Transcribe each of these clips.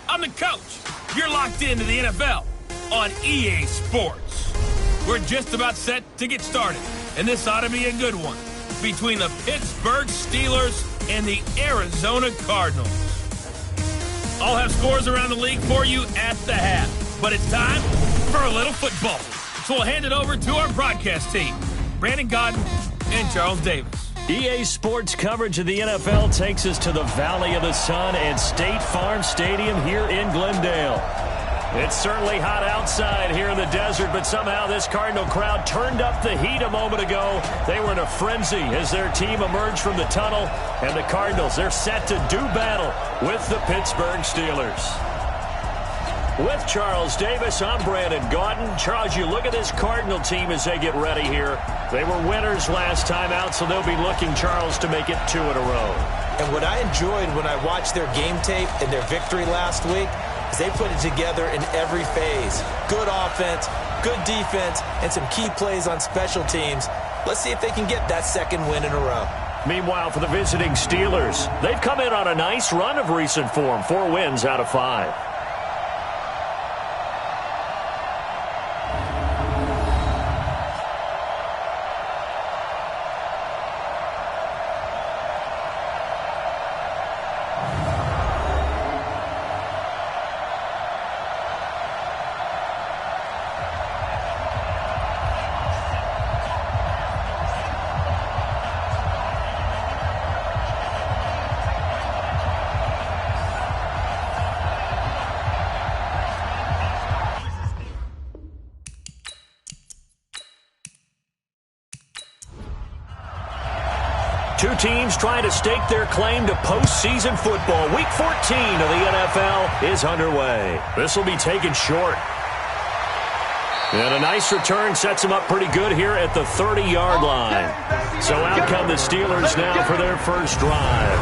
I'm the coach. You're locked into the NFL on EA Sports. We're just about set to get started, and this ought to be a good one between the Pittsburgh Steelers and the Arizona Cardinals. I'll have scores around the league for you at the half, but it's time for a little football. So we'll hand it over to our broadcast team, Brandon Godden and Charles Davis. EA Sports coverage of the NFL takes us to the Valley of the Sun and State Farm Stadium here in Glendale. It's certainly hot outside here in the desert, but somehow this Cardinal crowd turned up the heat a moment ago. They were in a frenzy as their team emerged from the tunnel, and the Cardinals, they're set to do battle with the Pittsburgh Steelers. With Charles Davis, I'm Brandon Godden. Charles, you look at this Cardinal team as they get ready here. They were winners last time out, so they'll be looking, Charles, to make it 2 in a row. And what I enjoyed when I watched their game tape and their victory last week is they put it together in every phase. Good offense, good defense, and some key plays on special teams. Let's see if they can get that second win in a row. Meanwhile, for the visiting Steelers, they've come in on a nice run of recent form, 4 wins out of 5. Two teams trying to stake their claim to postseason football. Week 14 of the NFL is underway. This will be taken short. And a nice return sets them up pretty good here at the 30-yard line. So out come the Steelers now for their first drive.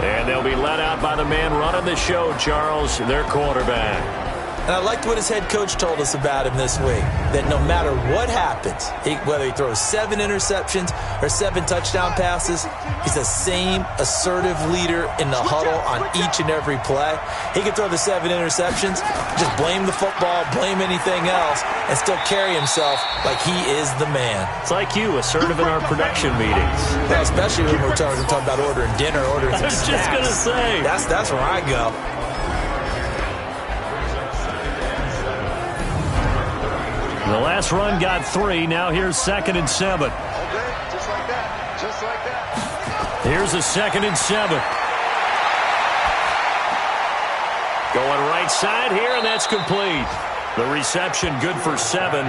And they'll be led out by the man running the show, Charles, their quarterback. And I liked what his head coach told us about him this week, that no matter what happens, whether he throws 7 interceptions or 7 touchdown passes, he's the same assertive leader in the huddle on each and every play. He can throw the 7 interceptions, just blame the football, blame anything else, and still carry himself like he is the man. It's like you, assertive in our production meetings. Well, especially when we're talking about ordering dinner, ordering some snacks. I was just going to say. That's where I go. The last run got 3. Now here's 2nd and 7. Okay, just like that. Just like that. Here's a 2nd and 7. Going right side here, and that's complete. The reception good for 7.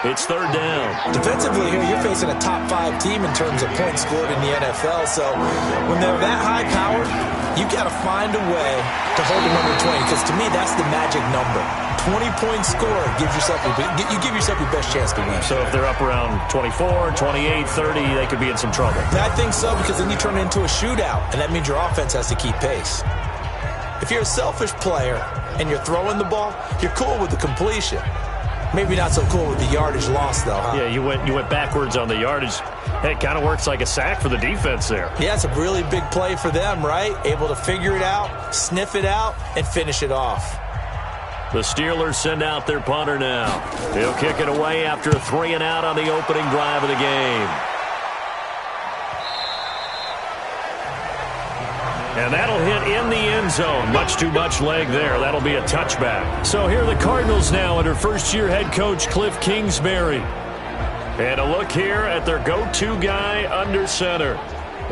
It's 3rd down. Defensively here, you're facing a top 5 team in terms of points scored in the NFL. So when they're that high powered, you got to find a way to hold them under 20. Because to me, that's the magic number. 20-point score gives yourself you give yourself your best chance to win. So if they're up around 24, 28, 30, they could be in some trouble. I think so, because then you turn it into a shootout, and that means your offense has to keep pace. If you're a selfish player and you're throwing the ball, you're cool with the completion. Maybe not so cool with the yardage loss, though, huh? Yeah, you went backwards on the yardage. Hey, it kind of works like a sack for the defense there. Yeah, it's a really big play for them, right? Able to figure it out, sniff it out, and finish it off. The Steelers send out their punter now. He'll kick it away after a 3 and out on the opening drive of the game. And that'll hit in the end zone. Much too much leg there. That'll be a touchback. So here are the Cardinals now under first-year head coach Cliff Kingsbury. And a look here at their go-to guy under center.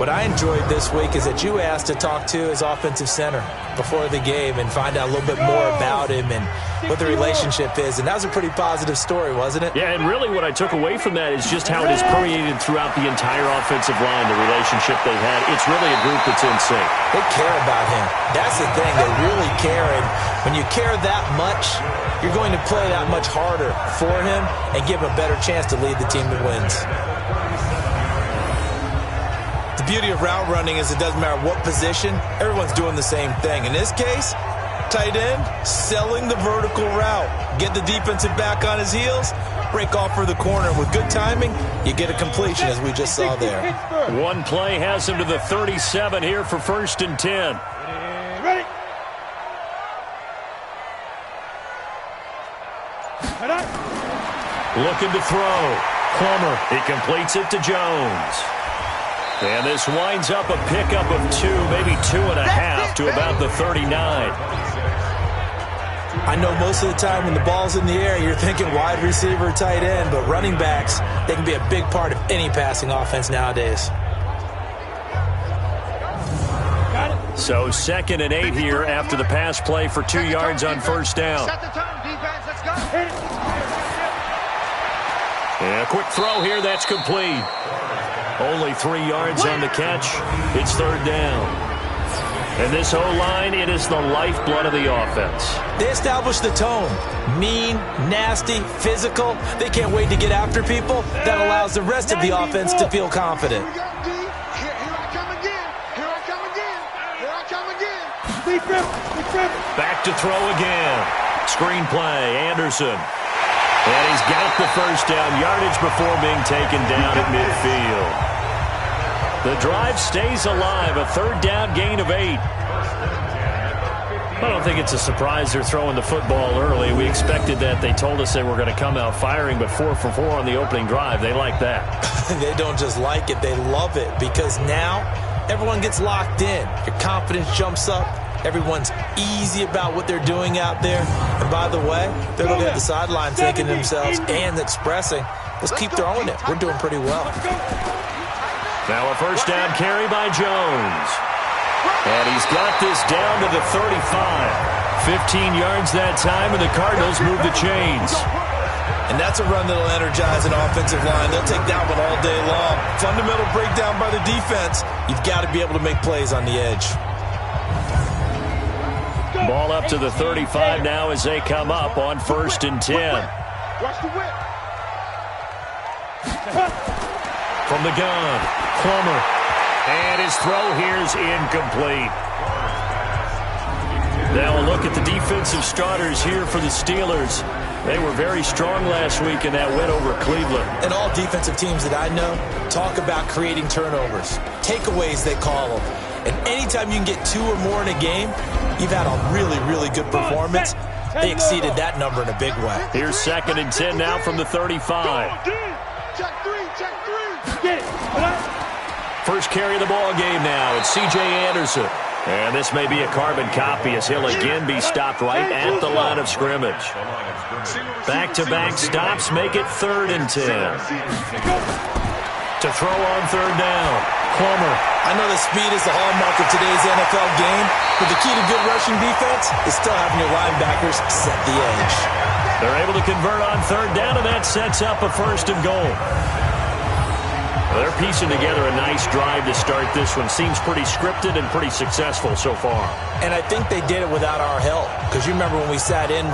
What I enjoyed this week is that you asked to talk to his offensive center before the game and find out a little bit more about him and what the relationship is. And that was a pretty positive story, wasn't it? Yeah, and really what I took away from that is just how it has permeated throughout the entire offensive line, the relationship they've had. It's really a group that's in sync. They care about him. That's the thing. They really care. And when you care that much, you're going to play that much harder for him and give him a better chance to lead the team that wins. The beauty of route running is it doesn't matter what position, everyone's doing the same thing. In this case, tight end, selling the vertical route. Get the defensive back on his heels, break off for the corner. With good timing, you get a completion, as we just saw there. One play has him to the 37 here for 1st and 10. Ready? Looking to throw. Plummer. He completes it to Jones. And this winds up a pickup of 2, maybe 2.5 to about the 39. I know most of the time when the ball's in the air, you're thinking wide receiver, tight end, but running backs, they can be a big part of any passing offense nowadays. So 2nd and 8 here after the pass play for 2 yards on first down. And a quick throw here, that's complete. Only 3 yards on the catch. It's 3rd down. And this O-line, it is the lifeblood of the offense. They establish the tone. Mean, nasty, physical. They can't wait to get after people. That allows the rest of the offense to feel confident. Back to throw again. Screen play, Anderson. And he's got the first down yardage before being taken down at midfield. The drive stays alive, a 3rd down gain of 8. I don't think it's a surprise they're throwing the football early. We expected that. They told us they were going to come out firing, but 4 for 4 on the opening drive. They like that. They don't just like it, they love it, because now everyone gets locked in. Your confidence jumps up. Everyone's easy about what they're doing out there. And by the way, they're looking at the sideline thinking to themselves and expressing, let's keep throwing it. We're doing pretty well. Now a first down carry by Jones. And he's got this down to the 35. 15 yards that time, and the Cardinals move the chains. And that's a run that'll energize an offensive line. They'll take that one all day long. Fundamental breakdown by the defense. You've got to be able to make plays on the edge. Ball up to the 35 now as they come up on 1st and 10. Watch the whip. From the gun, Plummer. And his throw here is incomplete. Now a look at the defensive starters here for the Steelers. They were very strong last week in that win over Cleveland. And all defensive teams that I know talk about creating turnovers. Takeaways, they call them. And anytime you can get 2 or more in a game, you've had a really, really good performance. They exceeded that number in a big way. Here's 2nd and 10 now from the 35. Check 3. First carry of the ball game now. It's C.J. Anderson. And this may be a carbon copy as he'll again be stopped right at the line of scrimmage. Back-to-back stops make it 3rd and 10. To throw on 3rd down, Plummer. I know the speed is the hallmark of today's NFL game, but the key to good rushing defense is still having your linebackers set the edge. They're able to convert on 3rd down, and that sets up a 1st and goal. They're piecing together a nice drive to start this one. Seems pretty scripted and pretty successful so far. And I think they did it without our help. Because you remember when we sat in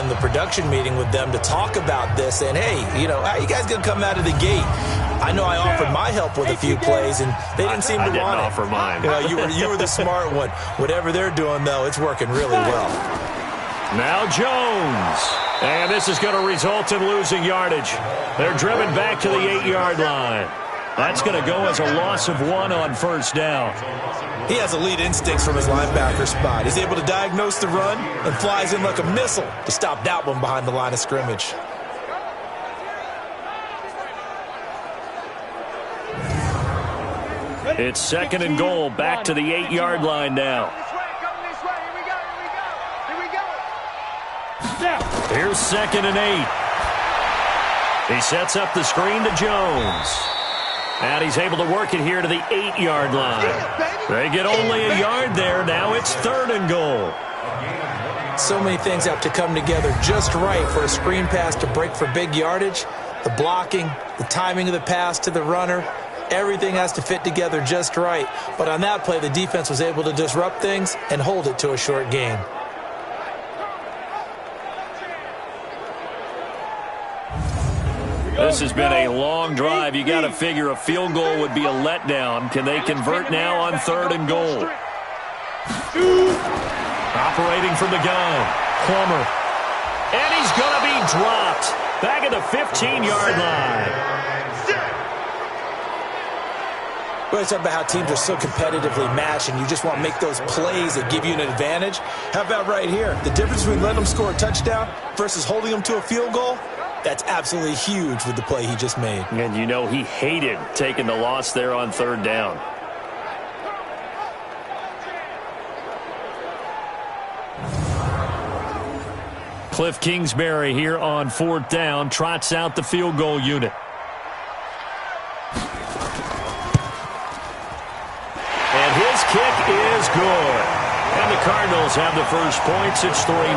the production meeting with them to talk about this, and hey, how you guys going to come out of the gate? I know I offered my help with a few plays, and they didn't seem to want it. I didn't offer mine. You were the smart one. Whatever they're doing, though, it's working really well. Now Jones. And this is going to result in losing yardage. They're driven back to the 8-yard line. That's going to go as a loss of 1 on 1st down. He has elite instincts from his linebacker spot. He's able to diagnose the run and flies in like a missile to stop that one behind the line of scrimmage. It's 2nd and goal, back to the 8-yard line now. Here's 2nd and 8. He sets up the screen to Jones. And he's able to work it here to the 8-yard line. They get only a yard there. Now it's 3rd and goal. So many things have to come together just right for a screen pass to break for big yardage. The blocking, the timing of the pass to the runner, everything has to fit together just right. But on that play, the defense was able to disrupt things and hold it to a short gain. This has been a long drive. You got to figure a field goal would be a letdown. Can they convert now on 3rd and goal? Operating from the gun, Plummer. And he's going to be dropped back at the 15-yard line. We always talk about how teams are so competitively matched and you just want to make those plays that give you an advantage. How about right here? The difference between letting them score a touchdown versus holding them to a field goal, that's absolutely huge with the play he just made. And you know he hated taking the loss there on third down. Cliff Kingsbury here on fourth down trots out the field goal unit. And his kick is good. And the Cardinals have the first points. It's 3-0.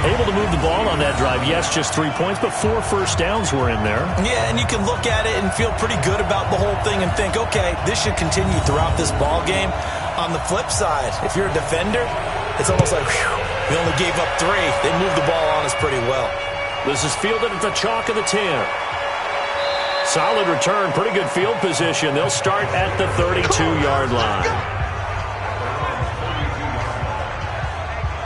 Able to move the ball on that drive. Yes, just 3 points, but 4 first downs were in there. Yeah, and you can look at it and feel pretty good about the whole thing and think, okay, this should continue throughout this ball game. On the flip side, if you're a defender, it's almost like, whew, we only gave up 3. They moved the ball on us pretty well. This is fielded at the chalk of the 10. Solid return, pretty good field position. They'll start at the 32-yard line.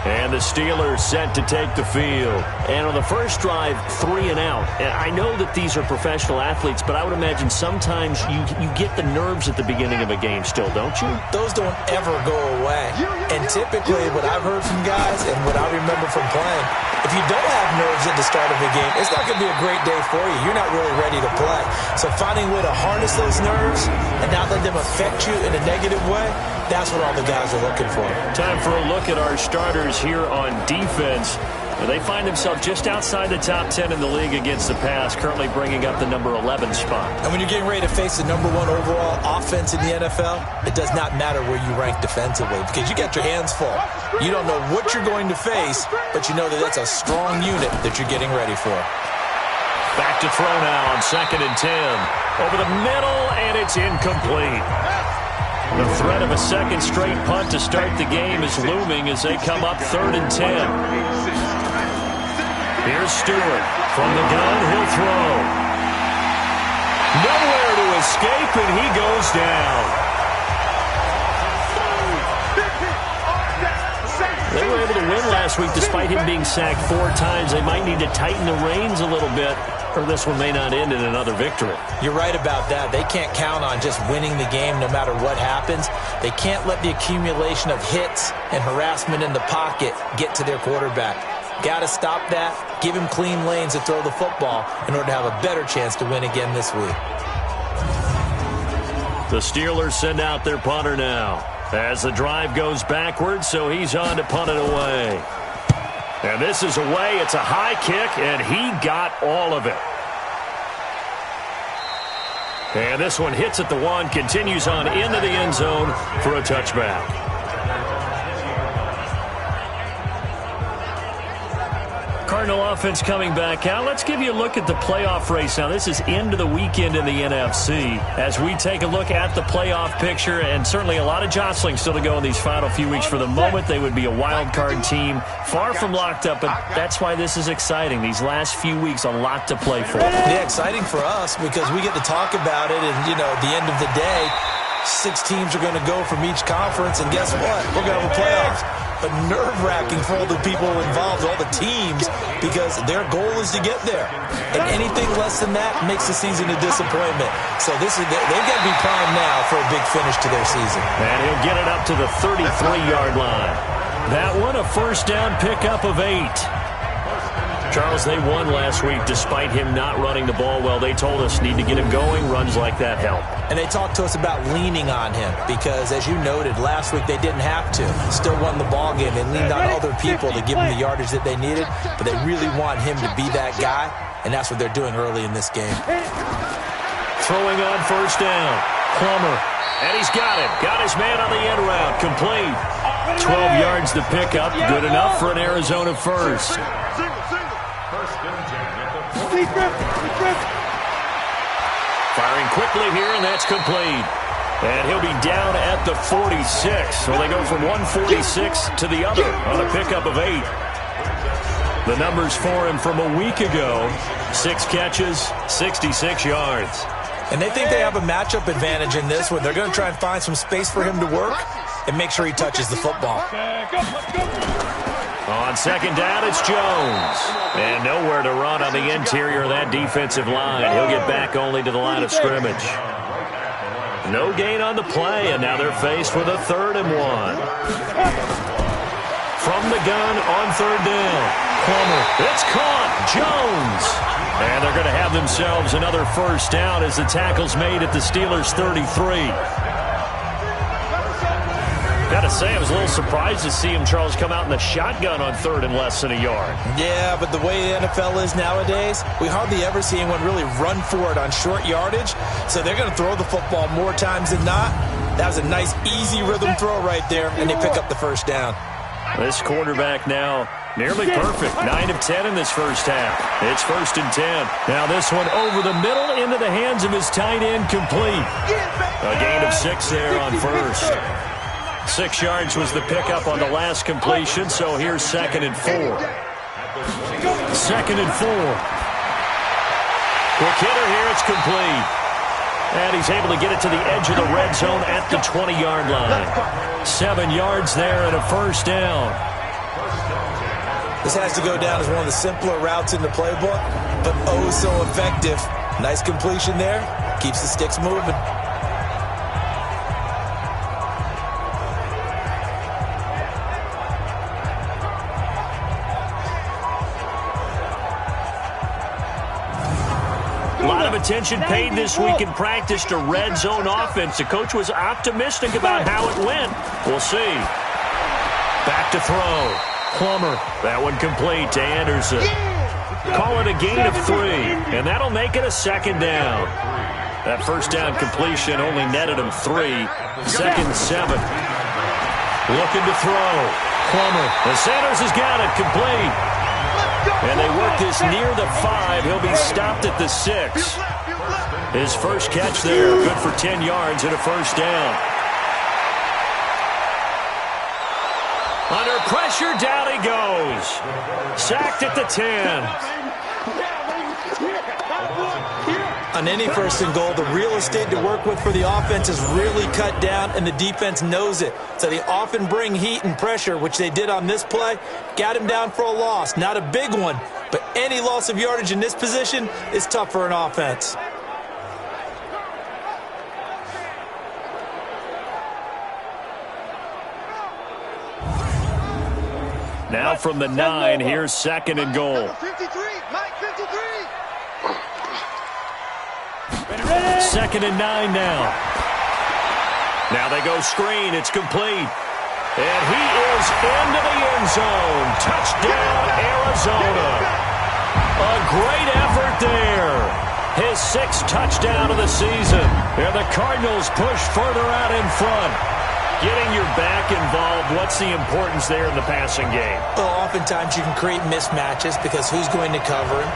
And the Steelers set to take the field. And on the first drive, 3 and out. And I know that these are professional athletes, but I would imagine sometimes you get the nerves at the beginning of a game still, don't you? Those don't ever go away. And typically what I've heard from guys and what I remember from playing, if you don't have nerves at the start of a game, it's not going to be a great day for you. You're not really ready to play. So finding a way to harness those nerves and not let them affect you in a negative way, that's what all the guys are looking for. Time for a look at our starters here on defense. They find themselves just outside the top 10 in the league against the pass, currently bringing up the number 11 spot. And when you're getting ready to face the number 1 overall offense in the NFL, it does not matter where you rank defensively because you got your hands full. You don't know what you're going to face, but you know that that's a strong unit that you're getting ready for. Back to throw now on 2nd and 10. Over the middle, and it's incomplete. The threat of a second straight punt to start the game is looming as they come up 3rd and 10. Here's Stewart. From the gun, he'll throw. Nowhere to escape, and he goes down. They were able to win last week despite him being sacked 4 times. They might need to tighten the reins a little bit, or this one may not end in another victory. You're right about that. They can't count on just winning the game no matter what happens. They can't let the accumulation of hits and harassment in the pocket get to their quarterback. Got to stop that, give him clean lanes to throw the football in order to have a better chance to win again this week. The Steelers send out their punter now as the drive goes backwards, so he's on to punt it away. And this is away. It's a high kick, and he got all of it. And this one hits at the 1, continues on into the end zone for a touchback. Cardinal offense coming back out. Let's give you a look at the playoff race. Now, this is into the weekend in the NFC as we take a look at the playoff picture, and certainly a lot of jostling still to go in these final few weeks. For the moment, they would be a wild card team, far from locked up, but that's why this is exciting. These last few weeks, a lot to play for. Yeah, exciting for us because we get to talk about it, and, you know, at the end of the day, 6 teams are going to go from each conference, and guess what? We're going to have a playoffs. But nerve-wracking for all the people involved, all the teams, because their goal is to get there. And anything less than that makes the season a disappointment. So they've got to be primed now for a big finish to their season. And he'll get it up to the 33-yard line. That one, a first down pickup of 8. Charles, they won last week despite him not running the ball well. They told us need to get him going. Runs like that help. And they talked to us about leaning on him because, as you noted, last week they didn't have to. Still won the ball game. They leaned on other people to give them the yardage that they needed, but they really want him to be that guy, and that's what they're doing early in this game. Throwing on first down. Plummer. And he's got it. Got his man on the end route. Complete. 12 yards to pick up. Good enough for an Arizona first. Firing quickly here, and that's complete. And he'll be down at the 46. So they go from 146 to the other on a pickup of 8. The numbers for him from a week ago: 6 catches, 66 yards. And they think they have a matchup advantage in this one. They're going to try and find some space for him to work and make sure he touches the football. On second down, it's Jones. And nowhere to run on the interior of that defensive line. He'll get back only to the line of scrimmage. No gain on the play, and now they're faced with a 3rd and 1. From the gun on 3rd down. Plummer. It's caught. Jones. And they're going to have themselves another 1st down as the tackle's made at the Steelers' 33. Got to say, I was a little surprised to see him, Charles, come out in the shotgun on 3rd and less than a yard. Yeah, but the way the NFL is nowadays, we hardly ever see anyone really run for it on short yardage. So they're going to throw the football more times than not. That was a nice, easy rhythm throw right there, and they pick up the 1st down. This quarterback now nearly perfect. 9 of 10 in this first half. It's 1st and 10. Now this one over the middle into the hands of his tight end, complete. A gain of 6 there on 1st. 6 yards was the pickup on the last completion, so here's 2nd and 4. 2nd and 4. Quick hitter here, it's complete. And he's able to get it to the edge of the red zone at the 20-yard line. 7 yards there and a 1st down. This has to go down as one of the simpler routes in the playbook, but oh so effective. Nice completion there. Keeps the sticks moving. A lot of attention paid this week in practice to red zone offense. The coach was optimistic about how it went. We'll see. Back to throw. Plummer. That one complete to Anderson. Call it a gain of 3, and that'll make it a 2nd down. That 1st down completion only netted him 3. 2nd and 7. Looking to throw. Plummer. And Sanders has got it complete. And they work this near the 5. He'll be stopped at the 6. His first catch there, good for 10 yards and a 1st down. Under pressure, down he goes. Sacked at the 10. On any 1st and goal, the real estate to work with for the offense is really cut down, and the defense knows it. So they often bring heat and pressure, which they did on this play. Got him down for a loss. Not a big one, but any loss of yardage in this position is tough for an offense. Now from the 9, here's 2nd and goal. 2nd and 9 now. Now they go screen. It's complete. And he is into the end zone. Touchdown, Arizona. A great effort there. His 6th touchdown of the season. And the Cardinals push further out in front. Getting your back involved, what's the importance there in the passing game? Well, oftentimes you can create mismatches because who's going to cover him,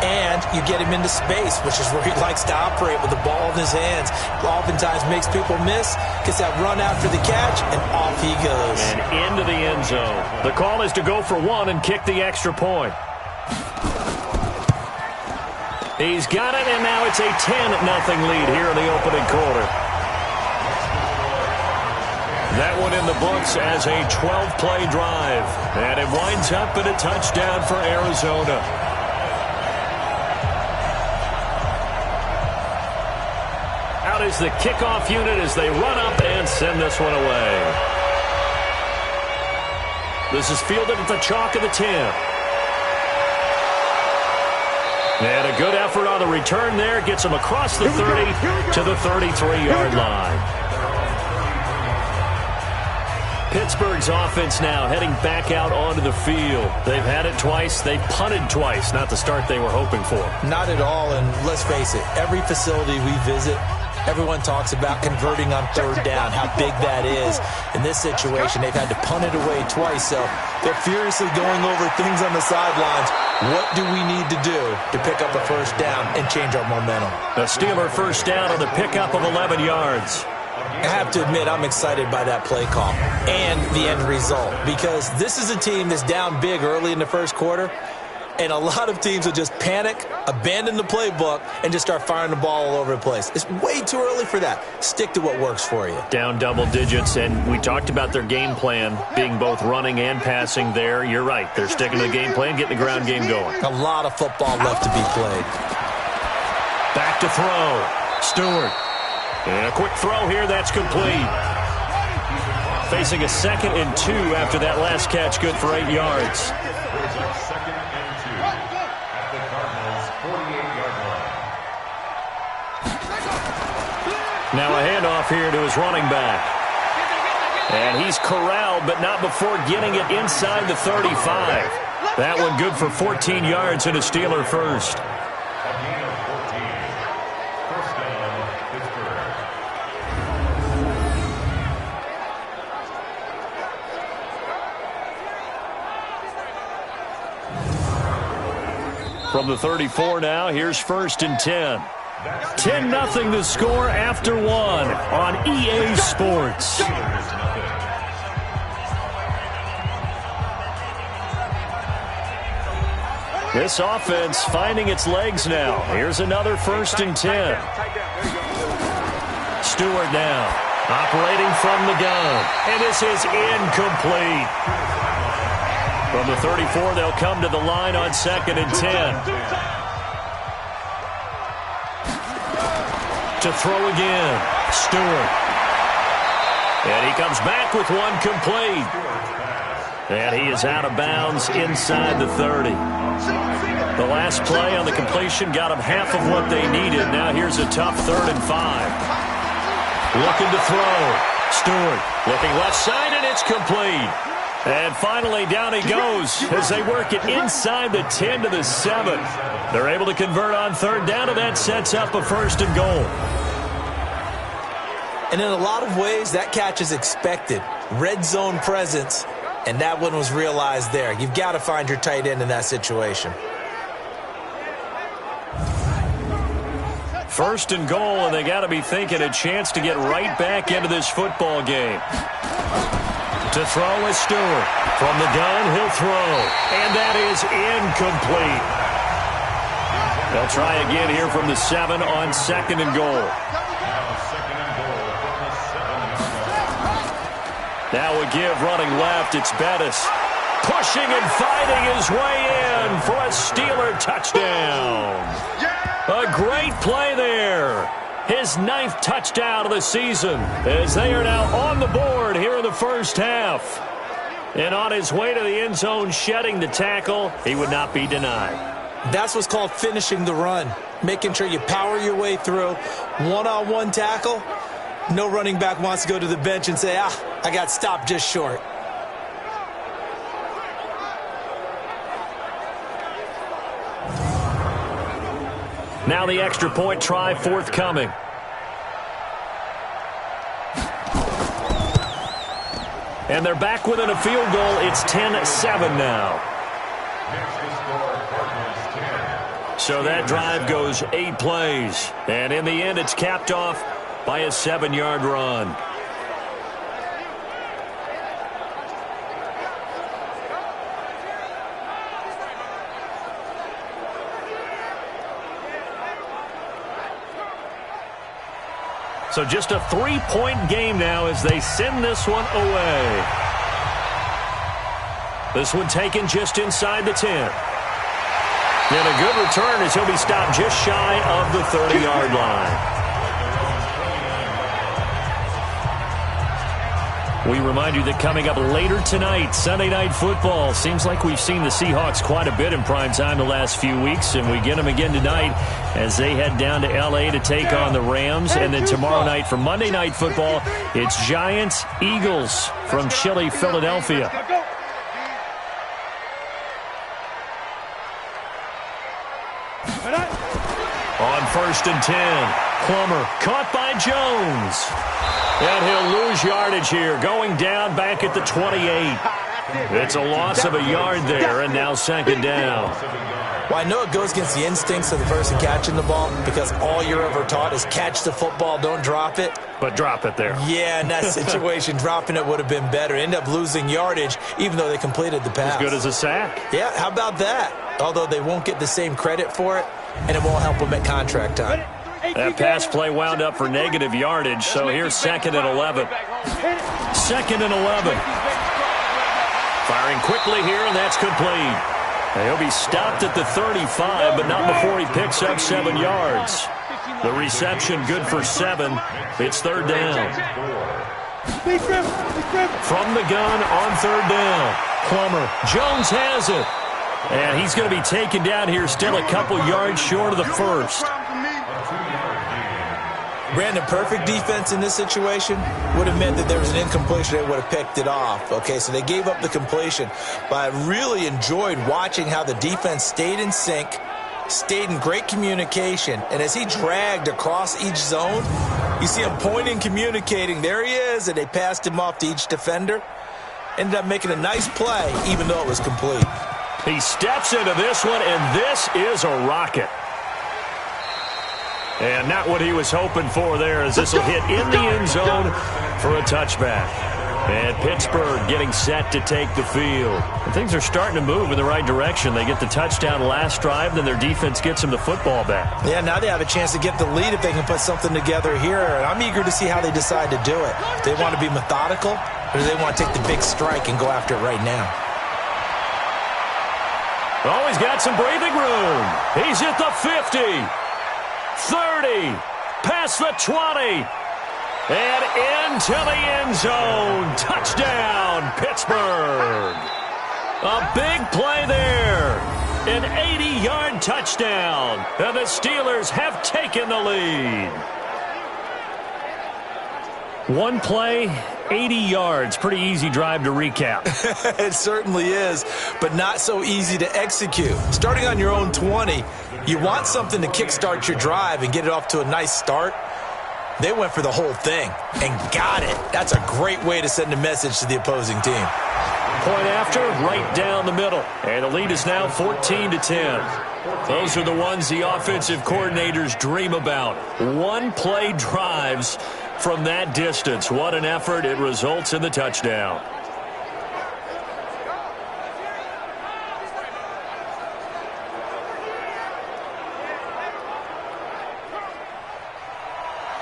and you get him into space, which is where he likes to operate with the ball in his hands. Oftentimes makes people miss, gets that run after the catch, and off he goes. And into the end zone. The call is to go for 1 and kick the extra point. He's got it, and now it's a 10-0 lead here in the opening quarter. That one in the books as a 12-play drive. And it winds up in a touchdown for Arizona. Out is the kickoff unit as they run up and send this one away. This is fielded at the chalk of the 10. And a good effort on the return there. Gets him across the 30 to the 33-yard line. Pittsburgh's offense now heading back out onto the field. They've had it twice. They've punted twice. Not the start they were hoping for. Not at all, and let's face it, every facility we visit, everyone talks about converting on 3rd down, how big that is. In this situation, they've had to punt it away twice, so they're furiously going over things on the sidelines. What do we need to do to pick up a 1st down and change our momentum? A Steeler 1st down on the pickup of 11 yards. I have to admit, I'm excited by that play call and the end result, because this is a team that's down big early in the 1st quarter, and a lot of teams will just panic, abandon the playbook, and just start firing the ball all over the place. It's way too early for that. Stick to what works for you. Down double digits, and we talked about their game plan being both running and passing there. You're right. They're sticking to the game plan, getting the ground game going. A lot of football left to be played. Back to throw. Stewart. And a quick throw here, that's complete. Facing a 2nd and 2 after that last catch, good for 8 yards. Here's our 2nd and 2 at the Cardinals' 48-yard line. Now a handoff here to his running back. And he's corralled, but not before getting it inside the 35. That one good for 14 yards and a Steeler first. A gain of 14. First down, Pittsburgh. From the 34 now, here's 1st and 10. 10-0 the score after 1 on EA Sports. This offense finding its legs now. Here's another 1st and 10. Stewart now operating from the gun. And this is incomplete. From the 34, they'll come to the line on 2nd and 10. To throw again, Stewart. And he comes back with one complete. And he is out of bounds inside the 30. The last play on the completion got them half of what they needed. Now here's a tough 3rd and 5. Looking to throw. Stewart looking left side, and it's complete. And finally, down he goes as they work it inside the 10 to the 7. They're able to convert on 3rd down, and that sets up a 1st and goal. And in a lot of ways, that catch is expected. Red zone presence, and that one was realized there. You've got to find your tight end in that situation. 1st and goal, and they got to be thinking a chance to get right back into this football game. To throw is Stewart. From the gun, he'll throw. And that is incomplete. They'll try again here from the 7 on 2nd and goal. Now a give running left. It's Bettis. Pushing and fighting his way in for a Steeler touchdown. A great play there. His 9th touchdown of the season as they are now on the board here in the first half. And on his way to the end zone, shedding the tackle, he would not be denied. That's what's called finishing the run. Making sure you power your way through. One-on-one tackle. No running back wants to go to the bench and say, I got stopped just short. Now the extra point try forthcoming. And they're back within a field goal. It's 10-7 now. So that drive goes 8 plays. And in the end, it's capped off by a 7-yard run. So just a 3-point game now as they send this one away. This one taken just inside the 10. And a good return as he'll be stopped just shy of the 30-yard line. We remind you that coming up later tonight, Sunday Night Football. Seems like we've seen the Seahawks quite a bit in prime time the last few weeks, and we get them again tonight as they head down to L.A. to take on the Rams. And then tomorrow night for Monday Night Football, it's Giants-Eagles from chilly Philadelphia. On 1st and 10, Plummer caught by Jones. And he'll lose yardage here, going down back at the 28. It's a loss of a yard there, and now 2nd down. Well, I know it goes against the instincts of the person catching the ball because all you're ever taught is catch the football, don't drop it. But drop it there. Yeah, in that situation, dropping it would have been better. End up losing yardage, even though they completed the pass. As good as a sack. Yeah, how about that? Although they won't get the same credit for it, and it won't help them at contract time. That pass play wound up for negative yardage, so here's 2nd and 11. 2nd and 11. Firing quickly here, and that's complete. He'll be stopped at the 35, but not before he picks up 7 yards. The reception good for 7. It's third down. From the gun on third down. Plummer. Jones has it. And he's going to be taken down here, still a couple yards short of the first. Brandon, perfect defense in this situation would have meant that there was an incompletion. They would have picked it off. Okay, so they gave up the completion. But I really enjoyed watching how the defense stayed in sync, stayed in great communication. And as he dragged across each zone, you see him pointing, communicating. There he is, and they passed him off to each defender. Ended up making a nice play, even though it was complete. He steps into this one, and this is a rocket. And not what he was hoping for there, as this will hit in the end zone for a touchback. And Pittsburgh getting set to take the field. And things are starting to move in the right direction. They get the touchdown last drive, then their defense gets them the football back. Yeah, now they have a chance to get the lead if they can put something together here. And I'm eager to see how they decide to do it. Do they want to be methodical, or do they want to take the big strike and go after it right now? Oh, he's got some breathing room. He's at the 50. 30, past the 20, and into the end zone. Touchdown, Pittsburgh. A big play there. An 80-yard touchdown. And the Steelers have taken the lead. One play, 80 yards. Pretty easy drive to recap. It certainly is, but not so easy to execute. Starting on your own 20, you want something to kickstart your drive and get it off to a nice start. They went for the whole thing and got it. That's a great way to send a message to the opposing team. Point after, right down the middle. And the lead is now 14-10. Those are the ones the offensive coordinators dream about. One-play drives from that distance. What an effort. It results in the touchdown.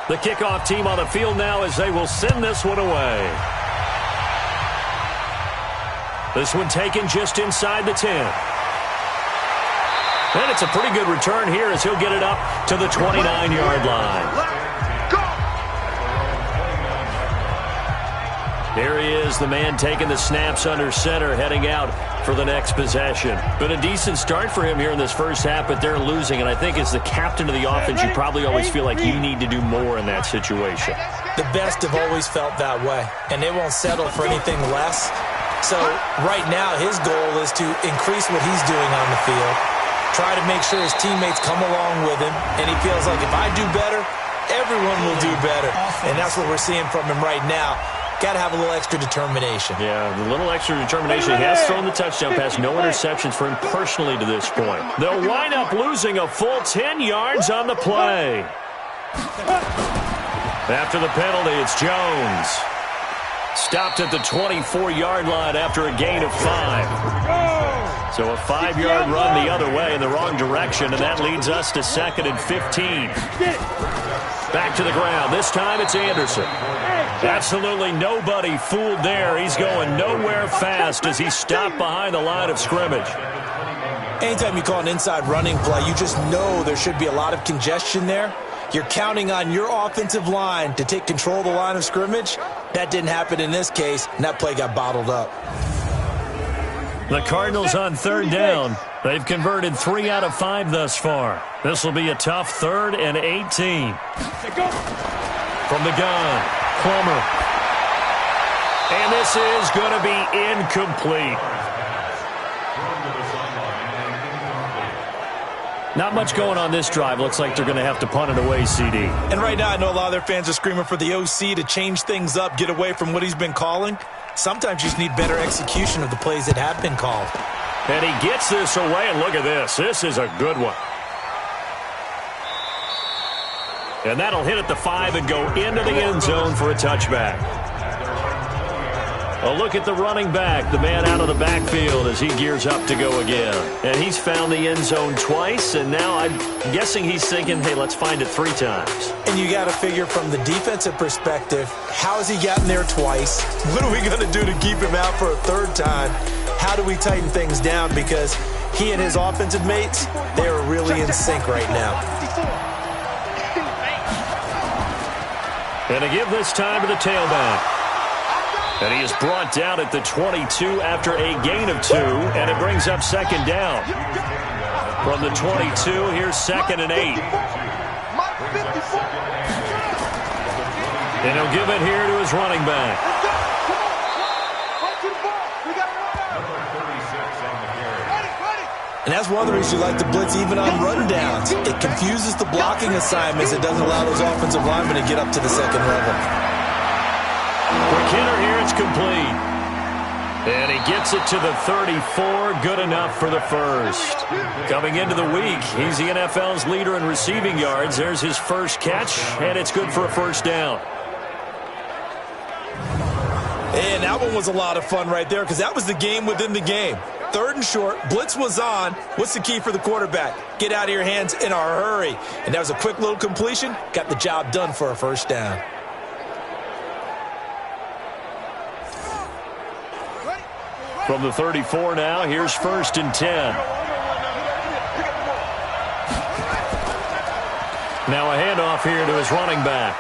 The kickoff team on the field now as they will send this one away. This one taken just inside the 10. And it's a pretty good return here as he'll get it up to the 29-yard line. Here he is, the man taking the snaps under center, heading out for the next possession. Been a decent start for him here in this first half, but they're losing. And I think as the captain of the offense, you probably always feel like you need to do more in that situation. The best have always felt that way, and they won't settle for anything less. So right now, his goal is to increase what he's doing on the field, try to make sure his teammates come along with him, and he feels like if I do better, everyone will do better. And that's what we're seeing from him right now. Got to have a little extra determination. Yeah, the little extra determination. He has thrown the touchdown pass. No interceptions for him personally to this point. They'll wind up losing a full 10 yards on the play. After the penalty, it's Jones. Stopped at the 24-yard line after a gain of 5. So a 5-yard run the other way in the wrong direction, and that leads us to 2nd and 15. Back to the ground. This time it's Anderson. Absolutely nobody fooled there. He's going nowhere fast as he stopped behind the line of scrimmage. Anytime you call an inside running play, you just know there should be a lot of congestion there. You're counting on your offensive line to take control of the line of scrimmage. That didn't happen in this case, and that play got bottled up. The Cardinals on third down. They've converted 3 out of 5 thus far. This will be a tough 3rd and 18. From the gun, Plummer. And this is going to be incomplete. Not much going on this drive. Looks like they're going to have to punt it away, CD. And right now, I know a lot of their fans are screaming for the OC to change things up, get away from what he's been calling. Sometimes you just need better execution of the plays that have been called. And he gets this away, and look at this. This is a good one. And that'll hit at the 5 and go into the end zone for a touchback. A look at the running back, the man out of the backfield as he gears up to go again. And he's found the end zone twice, and now I'm guessing he's thinking, hey, let's find it 3 times. And you got to figure from the defensive perspective, how has he gotten there twice? What are we going to do to keep him out for a 3rd time? How do we tighten things down? Because he and his offensive mates, they are really in sync right now. And to give this time to the tailback. And he is brought down at the 22 after a gain of 2, and it brings up second down. From the 22, here's 2nd and 8. And he'll give it here to his running back. And that's one of the reasons you like to blitz even on rundowns. It confuses the blocking assignments. It doesn't allow those offensive linemen to get up to the second level. For Kinner here, it's complete. And he gets it to the 34. Good enough for the first. Coming into the week, he's the NFL's leader in receiving yards. There's his first catch, and it's good for a first down. And that one was a lot of fun right there because that was the game within the game. 3rd and short, blitz was on. What's the key for the quarterback? Get out of your hands in a hurry. And that was a quick little completion. Got the job done for a first down. From the 34 now, here's 1st and 10. Now a handoff here to his running back.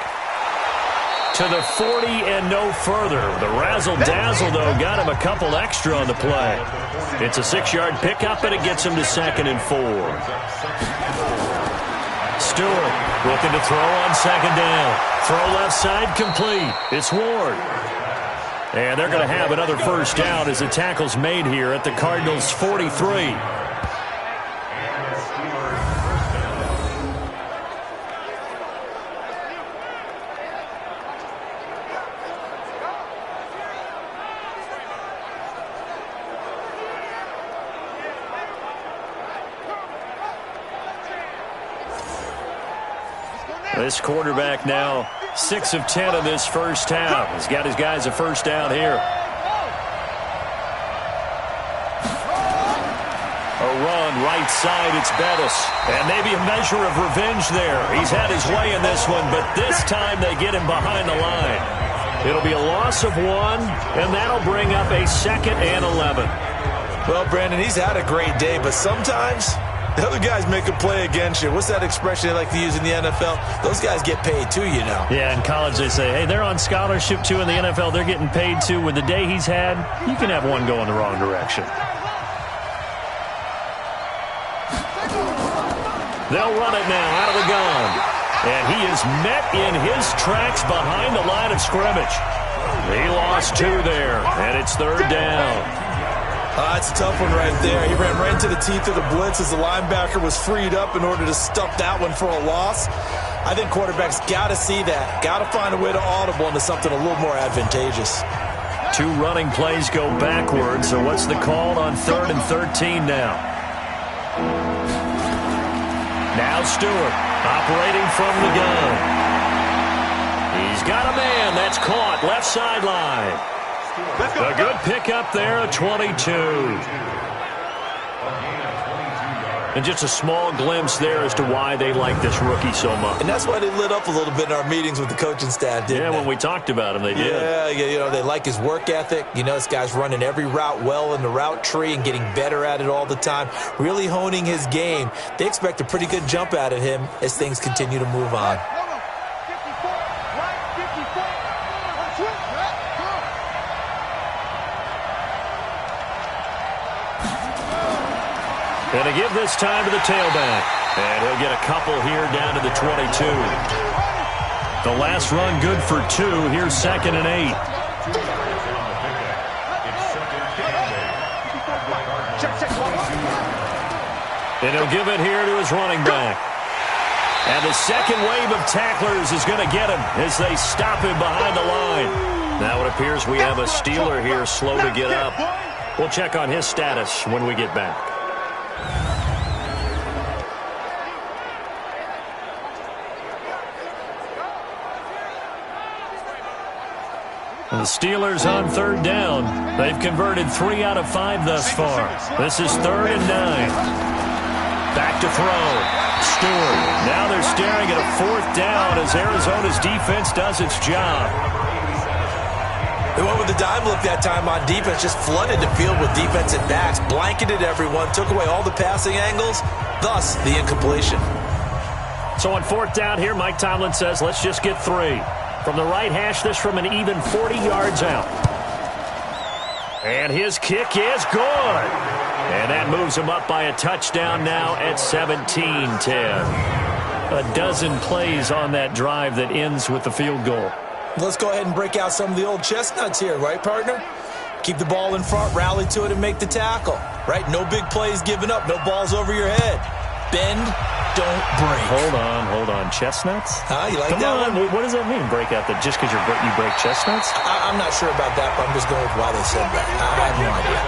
To the 40 and no further. The razzle-dazzle, though, got him a couple extra on the play. It's a 6-yard pickup, and it gets him to 2nd and 4. Stewart looking to throw on 2nd down. Throw left side complete. It's Ward. And they're going to have another first down as the tackle's made here at the Cardinals' 43. This quarterback now 6 of 10 in this first half. He's got his guys a first down here. A run right side, it's Bettis. And maybe a measure of revenge there. He's had his way in this one, but this time they get him behind the line. It'll be a loss of 1, and that'll bring up a 2nd and 11. Well, Brandon, he's had a great day, but sometimes the other guys make a play against you. What's that expression they like to use in the NFL? Those guys get paid too, you know. Yeah, in college they say, hey, they're on scholarship too. In the NFL, they're getting paid too. With the day he's had, you can have one go in the wrong direction. They'll run it now out of the gun. And he is met in his tracks behind the line of scrimmage. He lost 2 there, and it's 3rd down. That's a tough one right there. He ran right into the teeth of the blitz as the linebacker was freed up in order to stuff that one for a loss. I think quarterbacks got to see that. Got to find a way to audible into something a little more advantageous. 2 running plays go backwards, so what's the call on 3rd and 13 now? Now Stewart operating from the gun. He's got a man that's caught left sideline. A good pickup there at 22. And just a small glimpse there as to why they like this rookie so much. And that's why they lit up a little bit in our meetings with the coaching staff, didn't they? When we talked about him, they did. Yeah, you know, they like his work ethic. You know, this guy's running every route well in the route tree and getting better at it all the time, really honing his game. They expect a pretty good jump out of him as things continue to move on. And to give this time to the tailback. And he'll get a couple here down to the 22. The last run good for 2. Here's 2nd and 8. And he'll give it here to his running back. And the second wave of tacklers is going to get him as they stop him behind the line. Now it appears we have a Steeler here slow to get up. We'll check on his status when we get back. The Steelers on 3rd down. They've converted 3 out of 5 thus far. This is 3rd and 9. Back to throw. Stewart. Now they're staring at a 4th down as Arizona's defense does its job. They went with the dime look that time on defense, just flooded the field with defensive backs, blanketed everyone, took away all the passing angles, thus the incompletion. So on 4th down here, Mike Tomlin says, let's just get 3. From the right hash, this from an even 40 yards out. And his kick is good. And that moves him up by a touchdown now at 17-10. A dozen plays on that drive that ends with the field goal. Let's go ahead and break out some of the old chestnuts here, right, partner? Keep the ball in front, rally to it, and make the tackle, right? No big plays given up, no balls over your head. Bend, don't break. Hold on. Chestnuts? You like Come that on. one? What does that mean, break out that just because you break chestnuts? I'm not sure about that, but I'm just going with why they said that. I have no idea.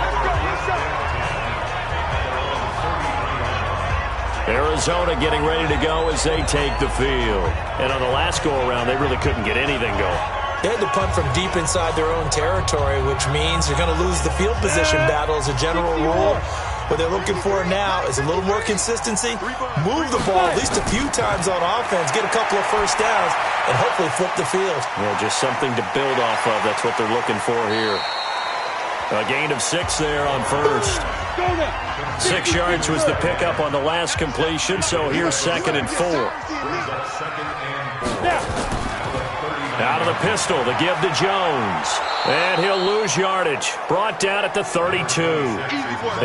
Arizona getting ready to go as they take the field. And on the last go-around, they really couldn't get anything going. They had to punt from deep inside their own territory, which means you're going to lose the field position battle as a general rule. What they're looking for now is a little more consistency, move the ball at least a few times on offense, get a couple of first downs, and hopefully flip the field. Yeah, just something to build off of. That's what they're looking for here. A gain of 6 there on first. 6 yards was the pickup on the last completion, so here's 2nd and 4. Out of the pistol, the give to Jones. And he'll lose yardage. Brought down at the 32.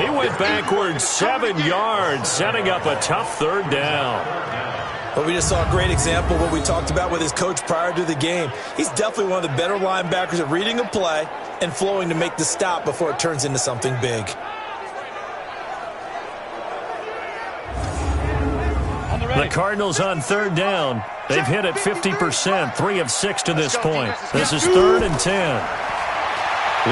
He went backwards 7 yards, setting up a tough 3rd down. Well, we just saw a great example of what we talked about with his coach prior to the game. He's definitely one of the better linebackers at reading a play and flowing to make the stop before it turns into something big. The Cardinals on 3rd down. They've hit it 50%, 3 of 6 to this point. This is 3rd and 10.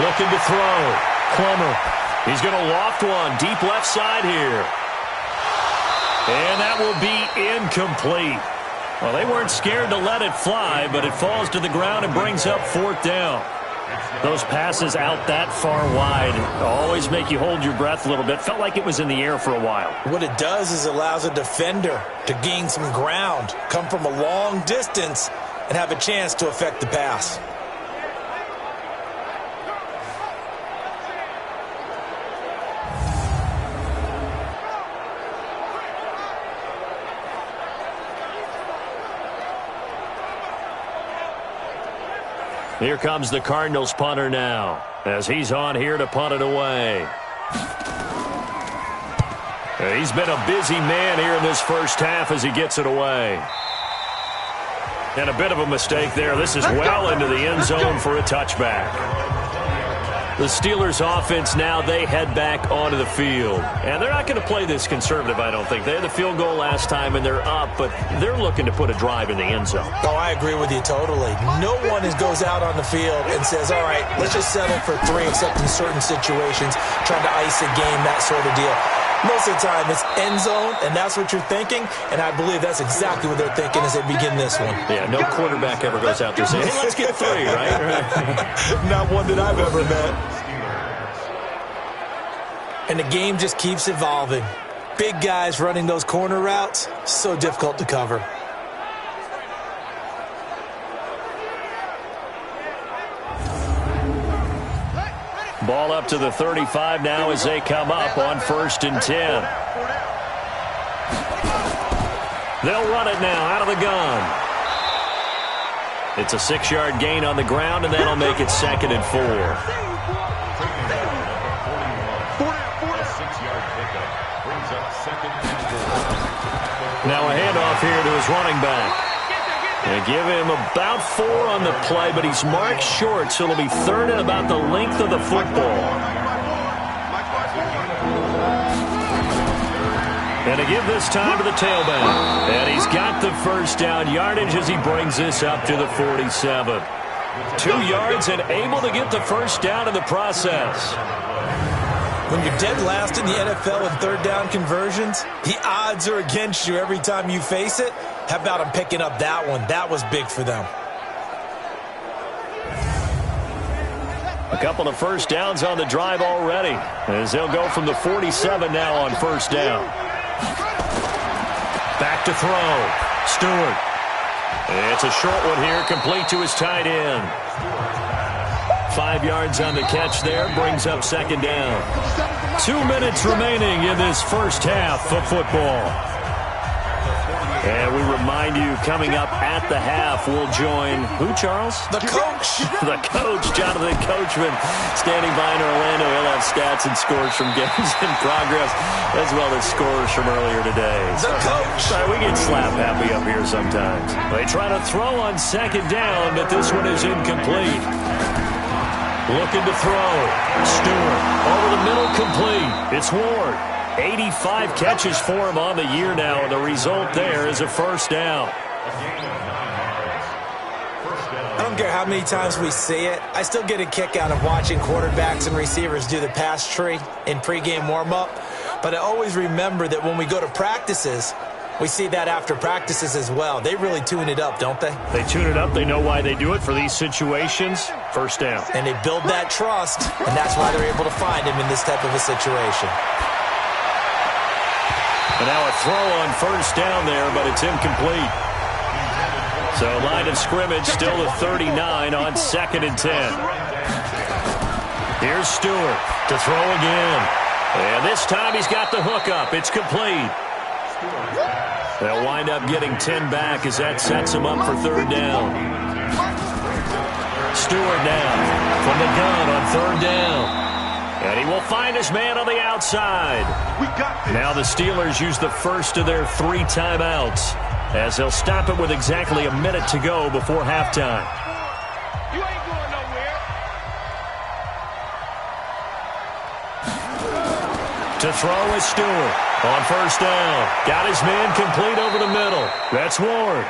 Looking to throw. Plummer. He's going to loft one deep left side here. And that will be incomplete. Well, they weren't scared to let it fly, but it falls to the ground and brings up 4th down. Those passes out that far wide always make you hold your breath a little bit. Felt like it was in the air for a while. What it does is allows a defender to gain some ground, come from a long distance, and have a chance to affect the pass. Here comes the Cardinals punter now, as he's on here to punt it away. He's been a busy man here in this first half as he gets it away. And a bit of a mistake there. This is well into the end zone for a touchback. The Steelers offense now, they head back onto the field. And they're not going to play this conservative, I don't think. They had the field goal last time and they're up, but they're looking to put a drive in the end zone. Oh, I agree with you totally. No one goes out on the field and says, all right, let's just settle for 3, except in certain situations, trying to ice a game, that sort of deal. Most of the time, it's end zone, and that's what you're thinking, and I believe that's exactly what they're thinking as they begin this one. Yeah, no quarterback ever goes out there saying, hey, let's get 3, right? Not one that I've ever met. And the game just keeps evolving. Big guys running those corner routes, so difficult to cover. Ball up to the 35 now as they come up on 1st and 10. They'll run it now out of the gun. It's a 6-yard gain on the ground, and that'll make it 2nd and 4. Now a handoff here to his running back. They give him about 4 on the play, but he's marked short, so it'll be 3rd and about the length of the football. And to give this time to the tailback. And he's got the first down yardage as he brings this up to the 47. 2 yards and able to get the first down in the process. When you're dead last in the NFL in 3rd down conversions, the odds are against you every time you face it. How about him picking up that one? That was big for them. A couple of first downs on the drive already, as they'll go from the 47 now on 1st down. Back to throw. Stewart. It's a short one here, complete to his tight end. 5 yards on the catch there, brings up 2nd down. 2 minutes remaining in this first half of football. And we remind you, coming up at the half, we'll join who, Charles? The coach. The coach, Jonathan Coachman, standing by in Orlando. He'll have stats and scores from games in progress, as well as scores from earlier today. The coach. Sorry, we get slap happy up here sometimes. They try to throw on second down, but this one is incomplete. Looking to throw. Stewart over the middle, complete. It's Ward. 85 catches for him on the year now, and the result there is a first down. I don't care how many times we see it. I still get a kick out of watching quarterbacks and receivers do the pass tree in pregame warm-up. But I always remember that when we go to practices, we see that after practices as well. They really tune it up, don't they? They tune it up. They know why they do it for these situations. First down. And they build that trust, and that's why they're able to find him in this type of a situation. And now a throw on first down there, but it's incomplete. So line of scrimmage still at 39 on 2nd and 10. Here's Stewart to throw again. And this time he's got the hook up. It's complete. They'll wind up getting 10 back as that sets him up for third down. Stewart now from the gun on third down. And he will find his man on the outside. Now the Steelers use the first of their 3 timeouts, as they'll stop it with exactly a minute to go before halftime. You ain't going nowhere. To throw is Stewart on first down. Got his man complete over the middle. That's Ward.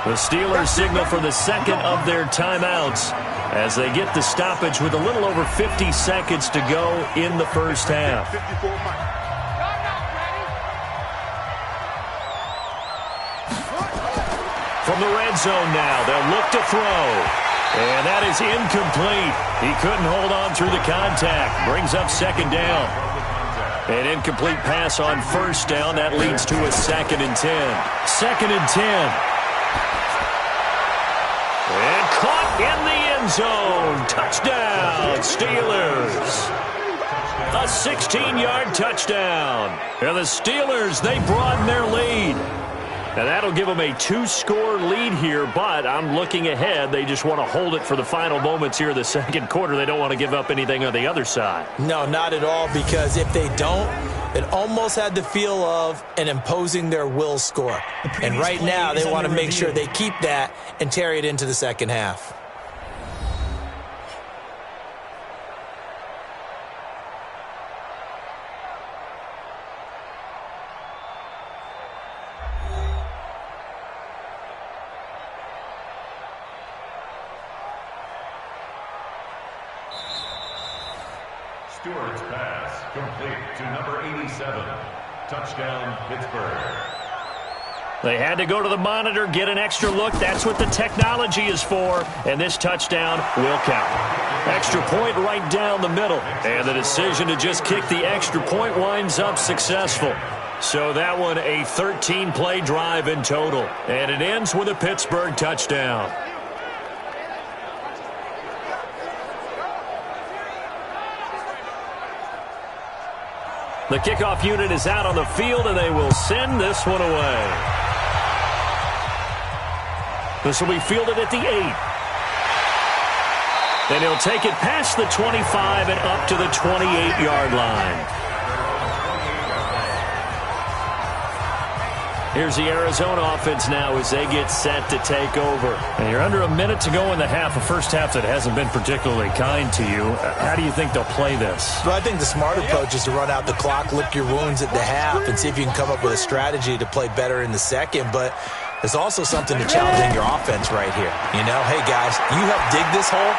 The Steelers signal for the second of their timeouts as they get the stoppage with a little over 50 seconds to go in the first half. From the red zone now, they'll look to throw. And that is incomplete. He couldn't hold on through the contact. Brings up second down. An incomplete pass on first down. That leads to a 2nd and 10. 2nd and 10. And caught in the end zone. Touchdown, Steelers. A 16-yard touchdown. And the Steelers, they broaden their lead. And that'll give them a 2-score lead here, but I'm looking ahead. They just want to hold it for the final moments here in the second quarter. They don't want to give up anything on the other side. No, not at all, because if they don't, it almost had the feel of an imposing their will score. And right now, they want to make sure they keep that and carry it into the second half. Stewart's pass complete to number 87. Touchdown, Pittsburgh. They had to go to the monitor, get an extra look. That's what the technology is for. And this touchdown will count. Extra point right down the middle. And the decision to just kick the extra point winds up successful. So that one a 13-play drive in total. And it ends with a Pittsburgh touchdown. The kickoff unit is out on the field, and they will send this one away. This will be fielded at the 8. Then he'll take it past the 25 and up to the 28-yard line. Here's the Arizona offense now as they get set to take over. And you're under a minute to go in the half, a first half that hasn't been particularly kind to you. How do you think they'll play this? Well, I think the smart approach is to run out the clock, lick your wounds at the half, and see if you can come up with a strategy to play better in the second. But there's also something to challenging your offense right here. You know, hey, guys, you help dig this hole.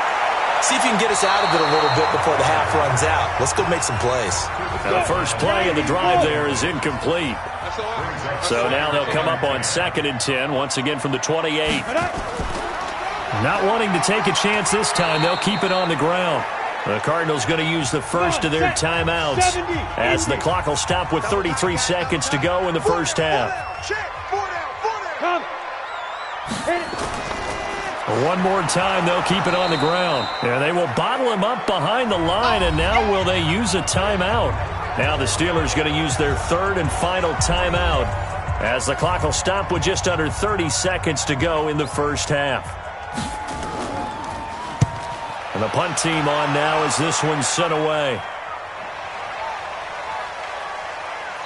See if you can get us out of it a little bit before the half runs out. Let's go make some plays. Now the first play of the drive there is incomplete. So now they'll come up on 2nd and 10, once again from the 28. Not wanting to take a chance this time, they'll keep it on the ground. The Cardinals going to use the first of their timeouts as the clock will stop with 33 seconds to go in the first half. One more time, they'll keep it on the ground. And they will bottle him up behind the line, and now will they use a timeout? Now the Steelers going to use their third and final timeout as the clock will stop with just under 30 seconds to go in the first half. And the punt team on now as this one's sent away.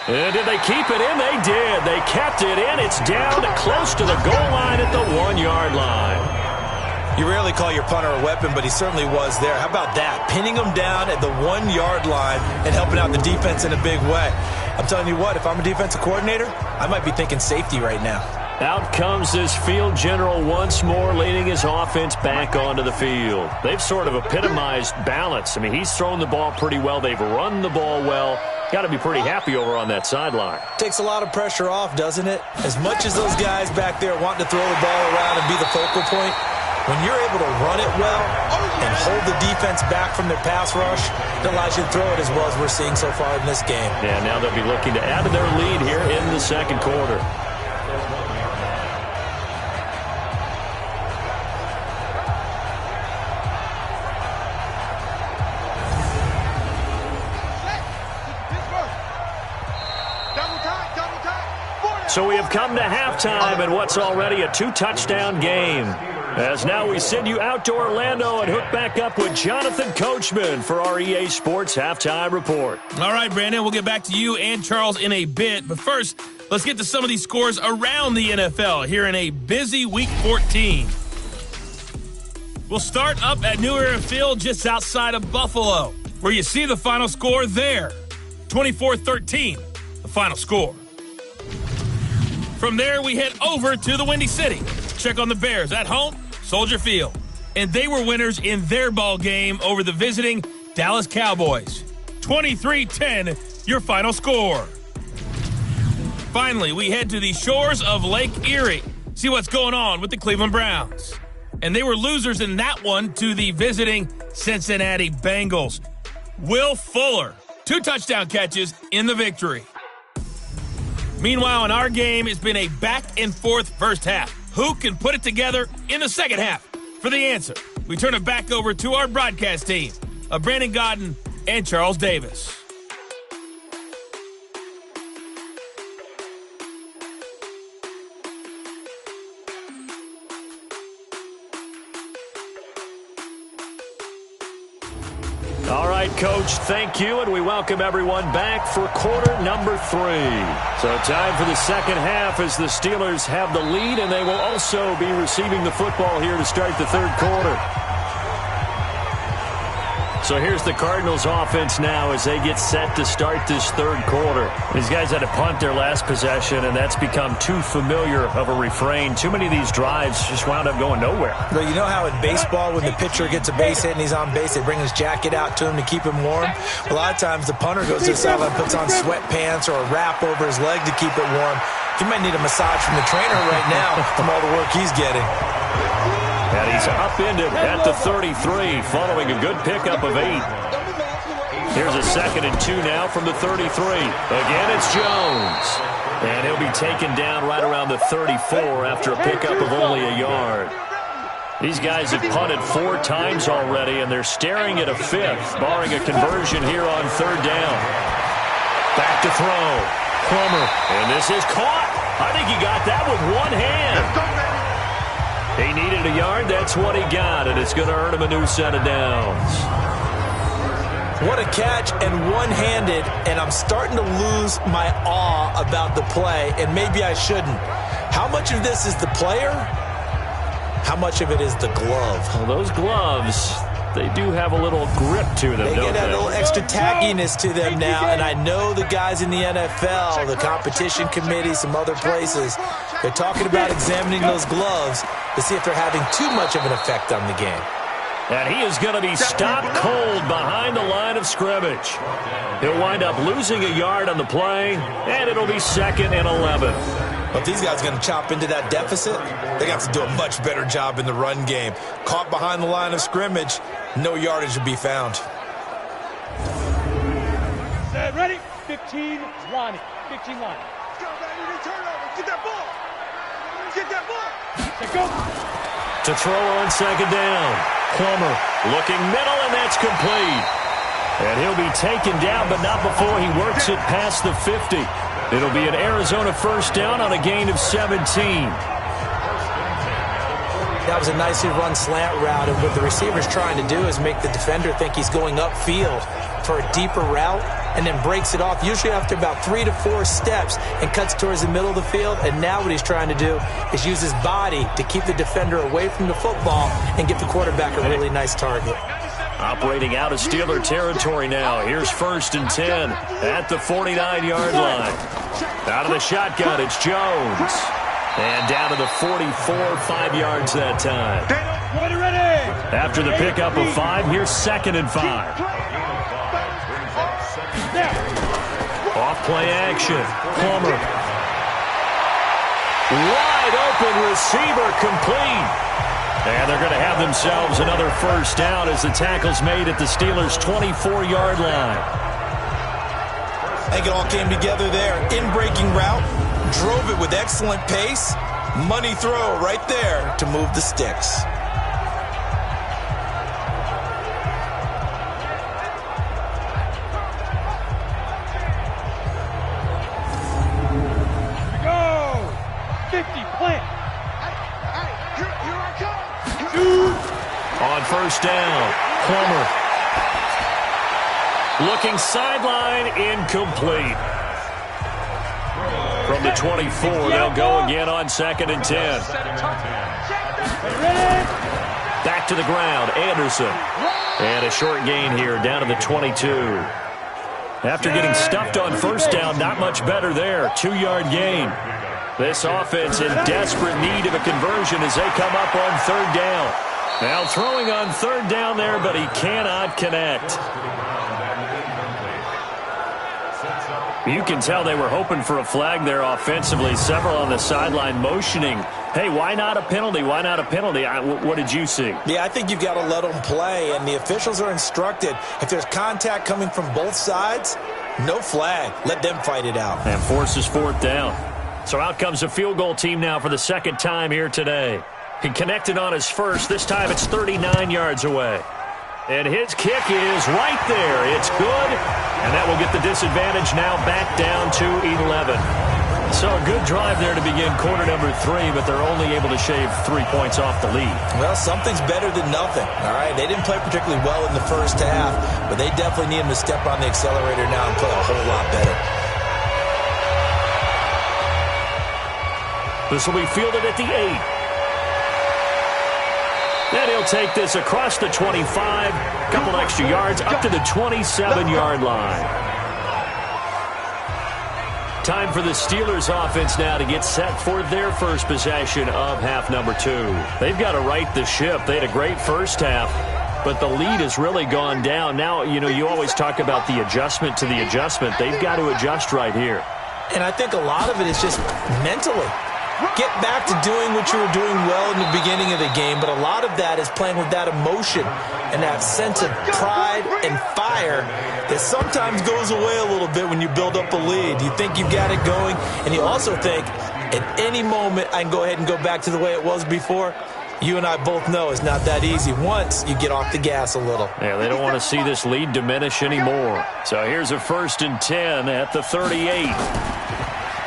And did they keep it in? They did. They kept it in. It's down close to the goal line at the 1-yard line. You rarely call your punter a weapon, but he certainly was there. How about that? Pinning him down at the 1-yard line and helping out the defense in a big way. I'm telling you what, if I'm a defensive coordinator, I might be thinking safety right now. Out comes this field general once more, leading his offense back onto the field. They've sort of epitomized balance. I mean, he's thrown the ball pretty well. They've run the ball well. Got to be pretty happy over on that sideline. Takes a lot of pressure off, doesn't it? As much as those guys back there want to throw the ball around and be the focal point, when you're able to run it well and hold the defense back from their pass rush, it allows you to throw it as well as we're seeing so far in this game. Yeah, now they'll be looking to add to their lead here in the second quarter. So we have come to halftime in what's already a 2-touchdown game. As now we send you out to Orlando and hook back up with Jonathan Coachman for our EA Sports Halftime Report. All right, Brandon, we'll get back to you and Charles in a bit. But first, let's get to some of these scores around the NFL here in a busy Week 14. We'll start up at New Era Field just outside of Buffalo, where you see the final score there. 24-13, the final score. From there, we head over to the Windy City. Check on the Bears at home, Soldier Field. And they were winners in their ball game over the visiting Dallas Cowboys. 23-10, your final score. Finally, we head to the shores of Lake Erie. See what's going on with the Cleveland Browns. And they were losers in that one to the visiting Cincinnati Bengals. Will Fuller, 2 touchdown catches in the victory. Meanwhile, in our game, it's been a back-and-forth first half. Who can put it together in the second half? For the answer, we turn it back over to our broadcast team of Brandon Godden and Charles Davis. All right, Coach, thank you, and we welcome everyone back for quarter number 3. So time for the second half as the Steelers have the lead, and they will also be receiving the football here to start the third quarter. So here's the Cardinals offense now as they get set to start this third quarter. These guys had to punt their last possession, and that's become too familiar of a refrain. Too many of these drives just wound up going nowhere. But you know how in baseball when the pitcher gets a base hit and he's on base, they bring his jacket out to him to keep him warm? A lot of times the punter goes to the sideline, puts on sweatpants or a wrap over his leg to keep it warm. He might need a massage from the trainer right now from all the work he's getting. And he's upended at the 33 following a good pickup of 8. Here's a 2nd and 2 now from the 33. Again, it's Jones. And he'll be taken down right around the 34 after a pickup of only a yard. These guys have punted 4 times already, and they're staring at a 5th, barring a conversion here on 3rd down. Back to throw. Plummer. And this is caught. I think he got that with one hand. He needed a yard. That's what he got, and it's going to earn him a new set of downs. What a catch, and one-handed, and I'm starting to lose my awe about the play, and maybe I shouldn't. How much of this is the player? How much of it is the glove? Well, those gloves, they do have a little grip to them, They don't get they? a little extra tackiness to them now, and I know the guys in the NFL, the competition committee, some other places, they're talking about examining those gloves to see if they're having too much of an effect on the game. And he is going to be stopped cold behind the line of scrimmage. He'll wind up losing a yard on the play, and it'll be 2nd and 11. But if these guys are going to chop into that deficit, they got to do a much better job in the run game. Caught behind the line of scrimmage, no yardage to be found. Set, ready? 15, Ronnie. 15 line. Let's go, baby. Turnover. Get that ball. Get that ball. Set, go. To throw on 2nd down. Plummer looking middle, and that's complete. And he'll be taken down, but not before he works it past the 50. It'll be an Arizona first down on a gain of 17. That was a nicely run slant route, and what the receiver's trying to do is make the defender think he's going upfield for a deeper route, and then breaks it off, usually after about 3 to 4 steps, and cuts towards the middle of the field. And now what he's trying to do is use his body to keep the defender away from the football and get the quarterback a really nice target. Operating out of Steeler territory now. Here's 1st and 10 at the 49-yard line. Out of the shotgun, it's Jones. And down to the 44, 5 yards that time. After the pickup of 5, here's 2nd and 5. Off play action. Plummer. Wide open receiver, complete. And they're going to have themselves another first down as the tackle's made at the Steelers' 24-yard line. I think it all came together there. In-breaking route, drove it with excellent pace. Money throw right there to move the sticks. Go! 50, plant. On first down, Plummer. Looking sideline, incomplete. From the 24, they'll go again on 2nd and 10. Back to the ground, Anderson. And a short gain here, down to the 22. After getting stuffed on first down, not much better there. 2-yard gain. This offense in desperate need of a conversion as they come up on 3rd down. Now throwing on 3rd down there, but he cannot connect. You can tell they were hoping for a flag there offensively. Several on the sideline motioning, hey, why not a penalty? Why not a penalty? What did you see? Yeah, I think you've got to let them play, and the officials are instructed. If there's contact coming from both sides, no flag. Let them fight it out. And forces 4th down. So out comes a field goal team now for the 2nd time here today. He connected on his first. This time it's 39 yards away. And his kick is right there. It's good. And that will get the disadvantage now back down to 11. So a good drive there to begin quarter number 3, but they're only able to shave 3 points off the lead. Well, something's better than nothing. All right, they didn't play particularly well in the first half, but they definitely need him to step on the accelerator now and play a whole lot better. This will be fielded at the 8. Then he'll take this across the 25, couple extra yards, up to the 27-yard line. Time for the Steelers offense now to get set for their first possession of half number 2. They've got to right the ship. They had a great first half, but the lead has really gone down. Now, you always talk about the adjustment to the adjustment. They've got to adjust right here. And I think a lot of it is just mentally. Get back to doing what you were doing well in the beginning of the game, but a lot of that is playing with that emotion and that sense of pride and fire that sometimes goes away a little bit when you build up a lead. You think you've got it going, and you also think at any moment I can go ahead and go back to the way it was before. You and I both know it's not that easy once you get off the gas a little. Yeah, they don't want to see this lead diminish anymore. So here's a 1st and 10 at the 38.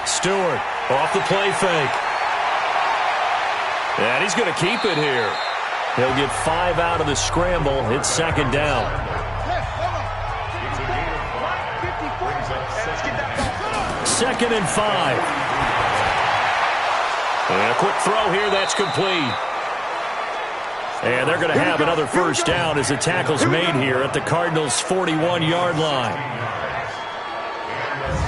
Stewart off the play fake. And he's going to keep it here. He'll get 5 out of the scramble. It's 2nd down. 2nd and 5. And a quick throw here. That's complete. And they're going to have another first down as the tackle's made here at the Cardinals' 41-yard line.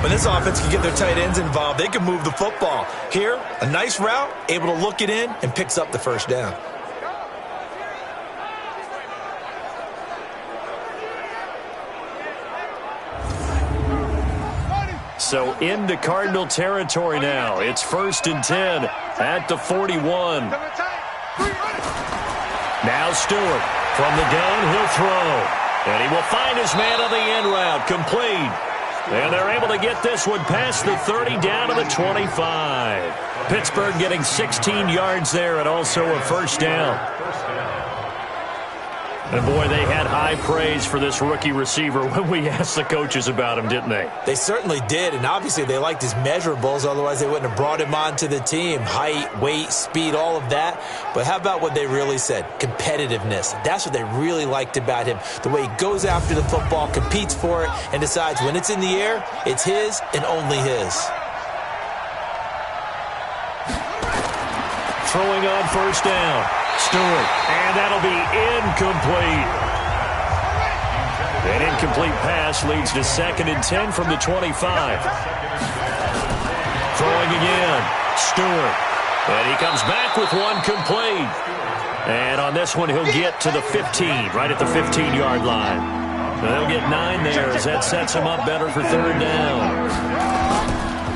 When this offense can get their tight ends involved, they can move the football. Here, a nice route, able to look it in, and picks up the first down. So into Cardinal territory now. It's 1st and 10 at the 41. Now Stewart from the gun, he'll throw. And he will find his man on the end route, complete. And they're able to get this one past the 30 down to the 25. Pittsburgh getting 16 yards there and also a first down. And, boy, they had high praise for this rookie receiver when we asked the coaches about him, didn't they? They certainly did, and obviously they liked his measurables. Otherwise, they wouldn't have brought him onto the team. Height, weight, speed, all of that. But how about what they really said? Competitiveness. That's what they really liked about him. The way he goes after the football, competes for it, and decides when it's in the air, it's his and only his. Throwing on first down. Stewart, and that'll be incomplete. An incomplete pass leads to 2nd and 10 from the 25. Throwing again. Stewart, and he comes back with one complete. And on this one, he'll get to the 15, right at the 15-yard line. They'll get 9 there as that sets him up better for 3rd down.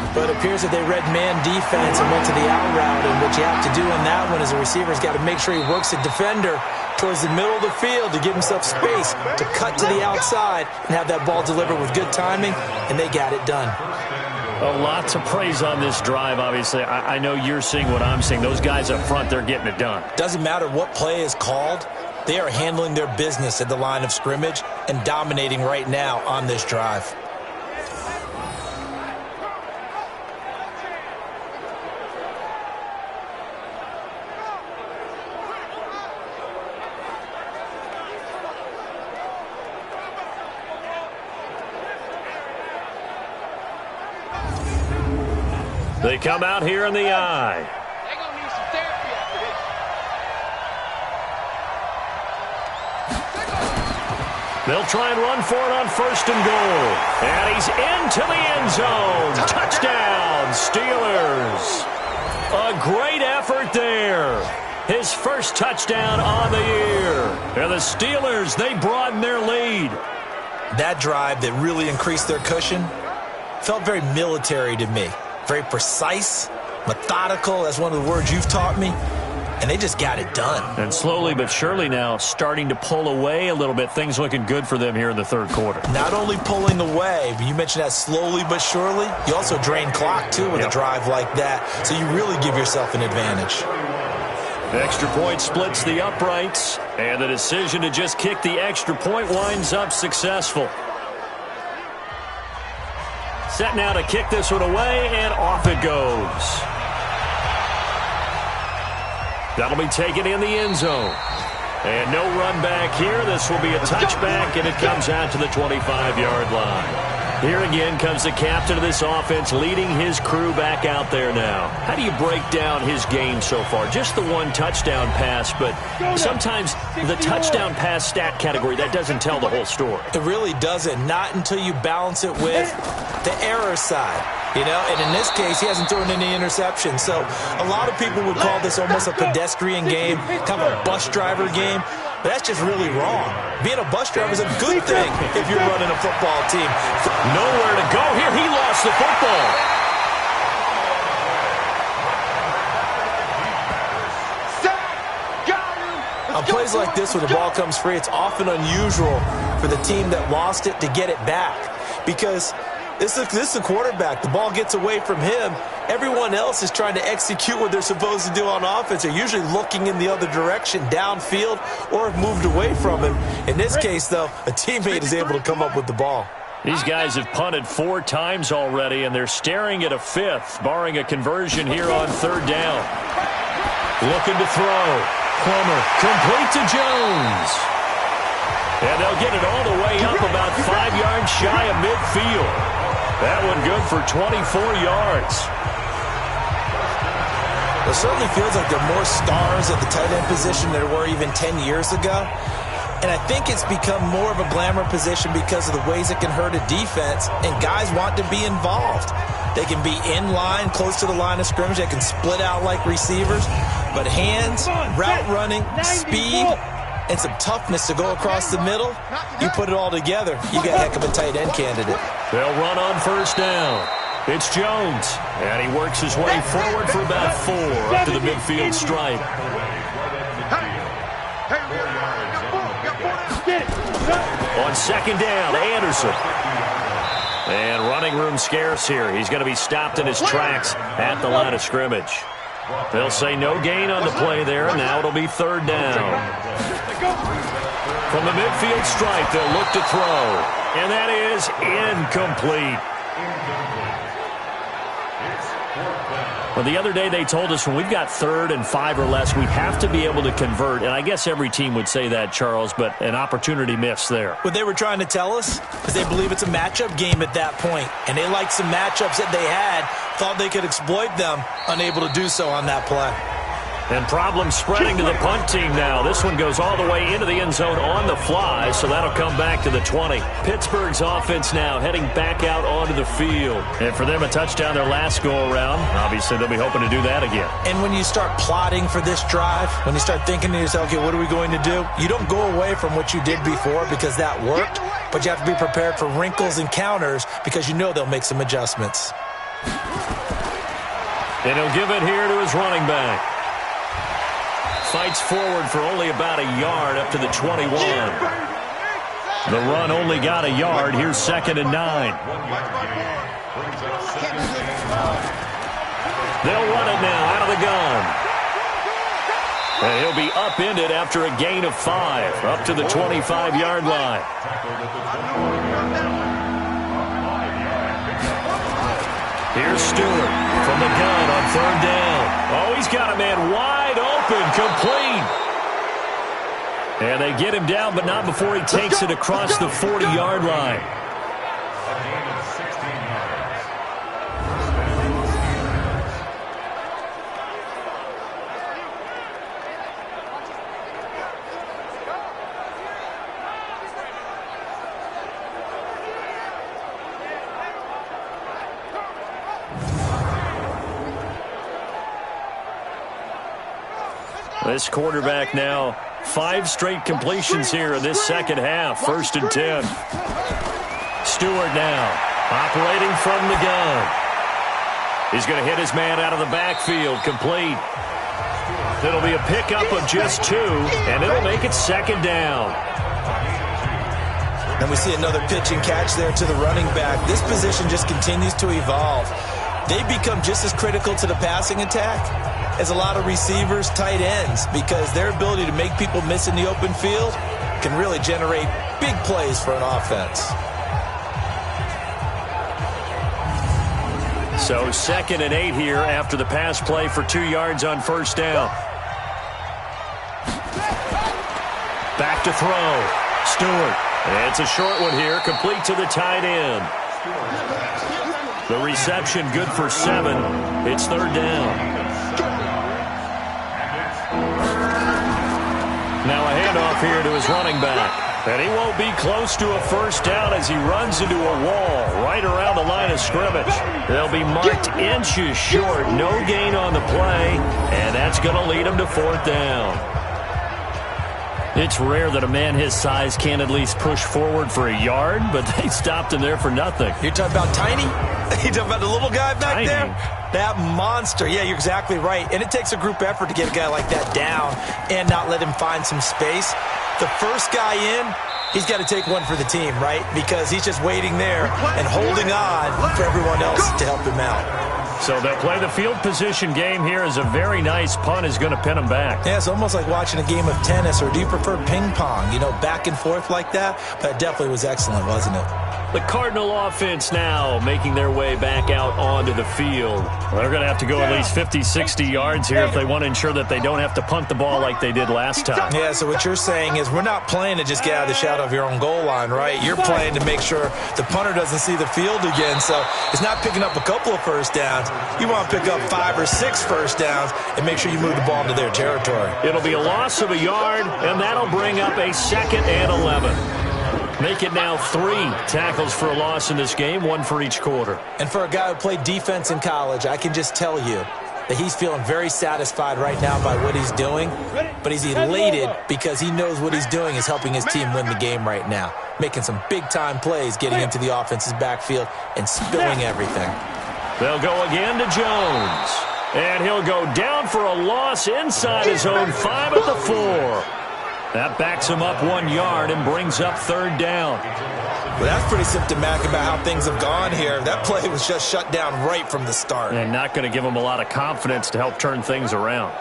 But it appears that they read man defense and went to the out route, and what you have to do in that one is a receiver's got to make sure he works a defender towards the middle of the field to give himself space to cut to the outside and have that ball delivered with good timing, and they got it done. A lot to praise on this drive, obviously. I know you're seeing what I'm seeing. Those guys up front, they're getting it done. Doesn't matter what play is called. They are handling their business at the line of scrimmage and dominating right now on this drive. They come out here in the eye. They're going to need some therapy after this. They'll try and run for it on 1st and goal. And he's into the end zone. Touchdown, Steelers. A great effort there. His first touchdown on the year. And the Steelers, they broaden their lead. That drive that really increased their cushion felt very military to me. Very precise, methodical. That's one of the words you've taught me. And they just got it done. And slowly but surely now starting to pull away a little bit. Things looking good for them here in the 3rd quarter. Not only pulling away, but you mentioned that slowly but surely. You also drain clock, too, with a drive like that. So you really give yourself an advantage. Extra point splits the uprights. And the decision to just kick the extra point winds up successful. Set now to kick this one away, and off it goes. That'll be taken in the end zone. And no run back here. This will be a touchback, and it comes out to the 25-yard line. Here again comes the captain of this offense leading his crew back out there now. How do you break down his game so far? Just the one touchdown pass, but sometimes the touchdown pass stat category, that doesn't tell the whole story. It really doesn't. Not until you balance it with the error side. You know, and in this case, he hasn't thrown any interceptions. So a lot of people would call this almost a pedestrian game, kind of a bus driver game. But that's just really wrong. Being a bus driver is a good thing if you're running a football team. Nowhere to go here. He lost the football. On plays like this where the ball comes free, it's often unusual for the team that lost it to get it back. Because this is a quarterback. The ball gets away from him. Everyone else is trying to execute what they're supposed to do on offense. They're usually looking in the other direction, downfield, or have moved away from him. In this case, though, a teammate is able to come up with the ball. These guys have punted 4 times already, and they're staring at a 5th, barring a conversion here on 3rd down. Looking to throw. Plummer, complete to Jones. And they'll get it all the way up about 5 yards shy of midfield. That one good for 24 yards. It certainly feels like there are more stars at the tight end position than there were even 10 years ago. And I think it's become more of a glamour position because of the ways it can hurt a defense, and guys want to be involved. They can be in line, close to the line of scrimmage. They can split out like receivers. But hands, route running, speed, and some toughness to go across the middle, you put it all together, you got a heck of a tight end candidate. They'll run on 1st down. It's Jones, and he works his way forward for about 4 up to the midfield stripe. On 2nd down, Anderson. And running room scarce here. He's going to be stopped in his tracks at the line of scrimmage. They'll say no gain on the play there. Now it'll be 3rd down. From the midfield stripe, they'll look to throw. And that is incomplete. Well, the other day they told us when we've got 3rd and 5 or less, we have to be able to convert. And I guess every team would say that, Charles, but an opportunity missed there. What they were trying to tell us is they believe it's a matchup game at that point. And they liked some matchups that they had, thought they could exploit them, unable to do so on that play. And problems spreading to the punt team now. This one goes all the way into the end zone on the fly, so that'll come back to the 20. Pittsburgh's offense now heading back out onto the field. And for them, a touchdown their last go-around. Obviously, they'll be hoping to do that again. And when you start plotting for this drive, when you start thinking to yourself, okay, what are we going to do? You don't go away from what you did before because that worked, but you have to be prepared for wrinkles and counters because you know they'll make some adjustments. And he'll give it here to his running back. Fights forward for only about a yard up to the 21. The run only got a yard. Here's 2nd and 9. They'll run it now out of the gun. And he'll be upended after a gain of 5, up to the 25-yard line. Here's Stewart from the gun on 3rd down. Oh, he's got a man wide open, complete. And they get him down, but not before he takes it across the 40-yard line. A gain of 16 yards. This quarterback now, 5 straight completions here in this second half. 1st and 10. Stewart now, operating from the gun. He's going to hit his man out of the backfield, complete. It'll be a pickup of just 2, and it'll make it 2nd down. And we see another pitch and catch there to the running back. This position just continues to evolve. They become just as critical to the passing attack as a lot of receivers, tight ends, because their ability to make people miss in the open field can really generate big plays for an offense. So 2nd and 8 here after the pass play for 2 yards on 1st down. Back to throw. Stewart. It's a short one here, complete to the tight end. The reception good for 7. It's 3rd down. Now a handoff here to his running back. And he won't be close to a 1st down as he runs into a wall right around the line of scrimmage. They'll be marked inches short. No gain on the play. And that's going to lead him to 4th down. It's rare that a man his size can at least push forward for a yard, but they stopped him there for nothing. You're talking about Tiny? You're talking about the little guy back there? That monster. Yeah, you're exactly right. And it takes a group effort to get a guy like that down and not let him find some space. The first guy in, he's got to take one for the team, right? Because he's just waiting there and holding on for everyone else to help him out. So they'll play the field position game here as a very nice punt is going to pin them back. Yeah, it's almost like watching a game of tennis, or do you prefer ping pong? You know, back and forth like that? That definitely was excellent, wasn't it? The Cardinal offense now making their way back out onto the field. They're going to have to go at least 50, 60 yards here if they want to ensure that they don't have to punt the ball like they did last time. Yeah, so what you're saying is we're not playing to just get out of the shadow of your own goal line, right? You're playing to make sure the punter doesn't see the field again. So it's not picking up a couple of 1st downs. You want to pick up 5 or 6 1st downs and make sure you move the ball into their territory. It'll be a loss of a yard, and that'll bring up a 2nd and 11. Make it now 3 tackles for a loss in this game, 1 for each quarter. And for a guy who played defense in college, I can just tell you that he's feeling very satisfied right now by what he's doing, but he's elated because he knows what he's doing is helping his team win the game right now, making some big-time plays, getting into the offense's backfield and spilling everything. They'll go again to Jones, and he'll go down for a loss inside his own 5 at the 4. That backs him up 1 yard and brings up 3rd down. Well, that's pretty symptomatic about how things have gone here. That play was just shut down right from the start. And not going to give him a lot of confidence to help turn things around.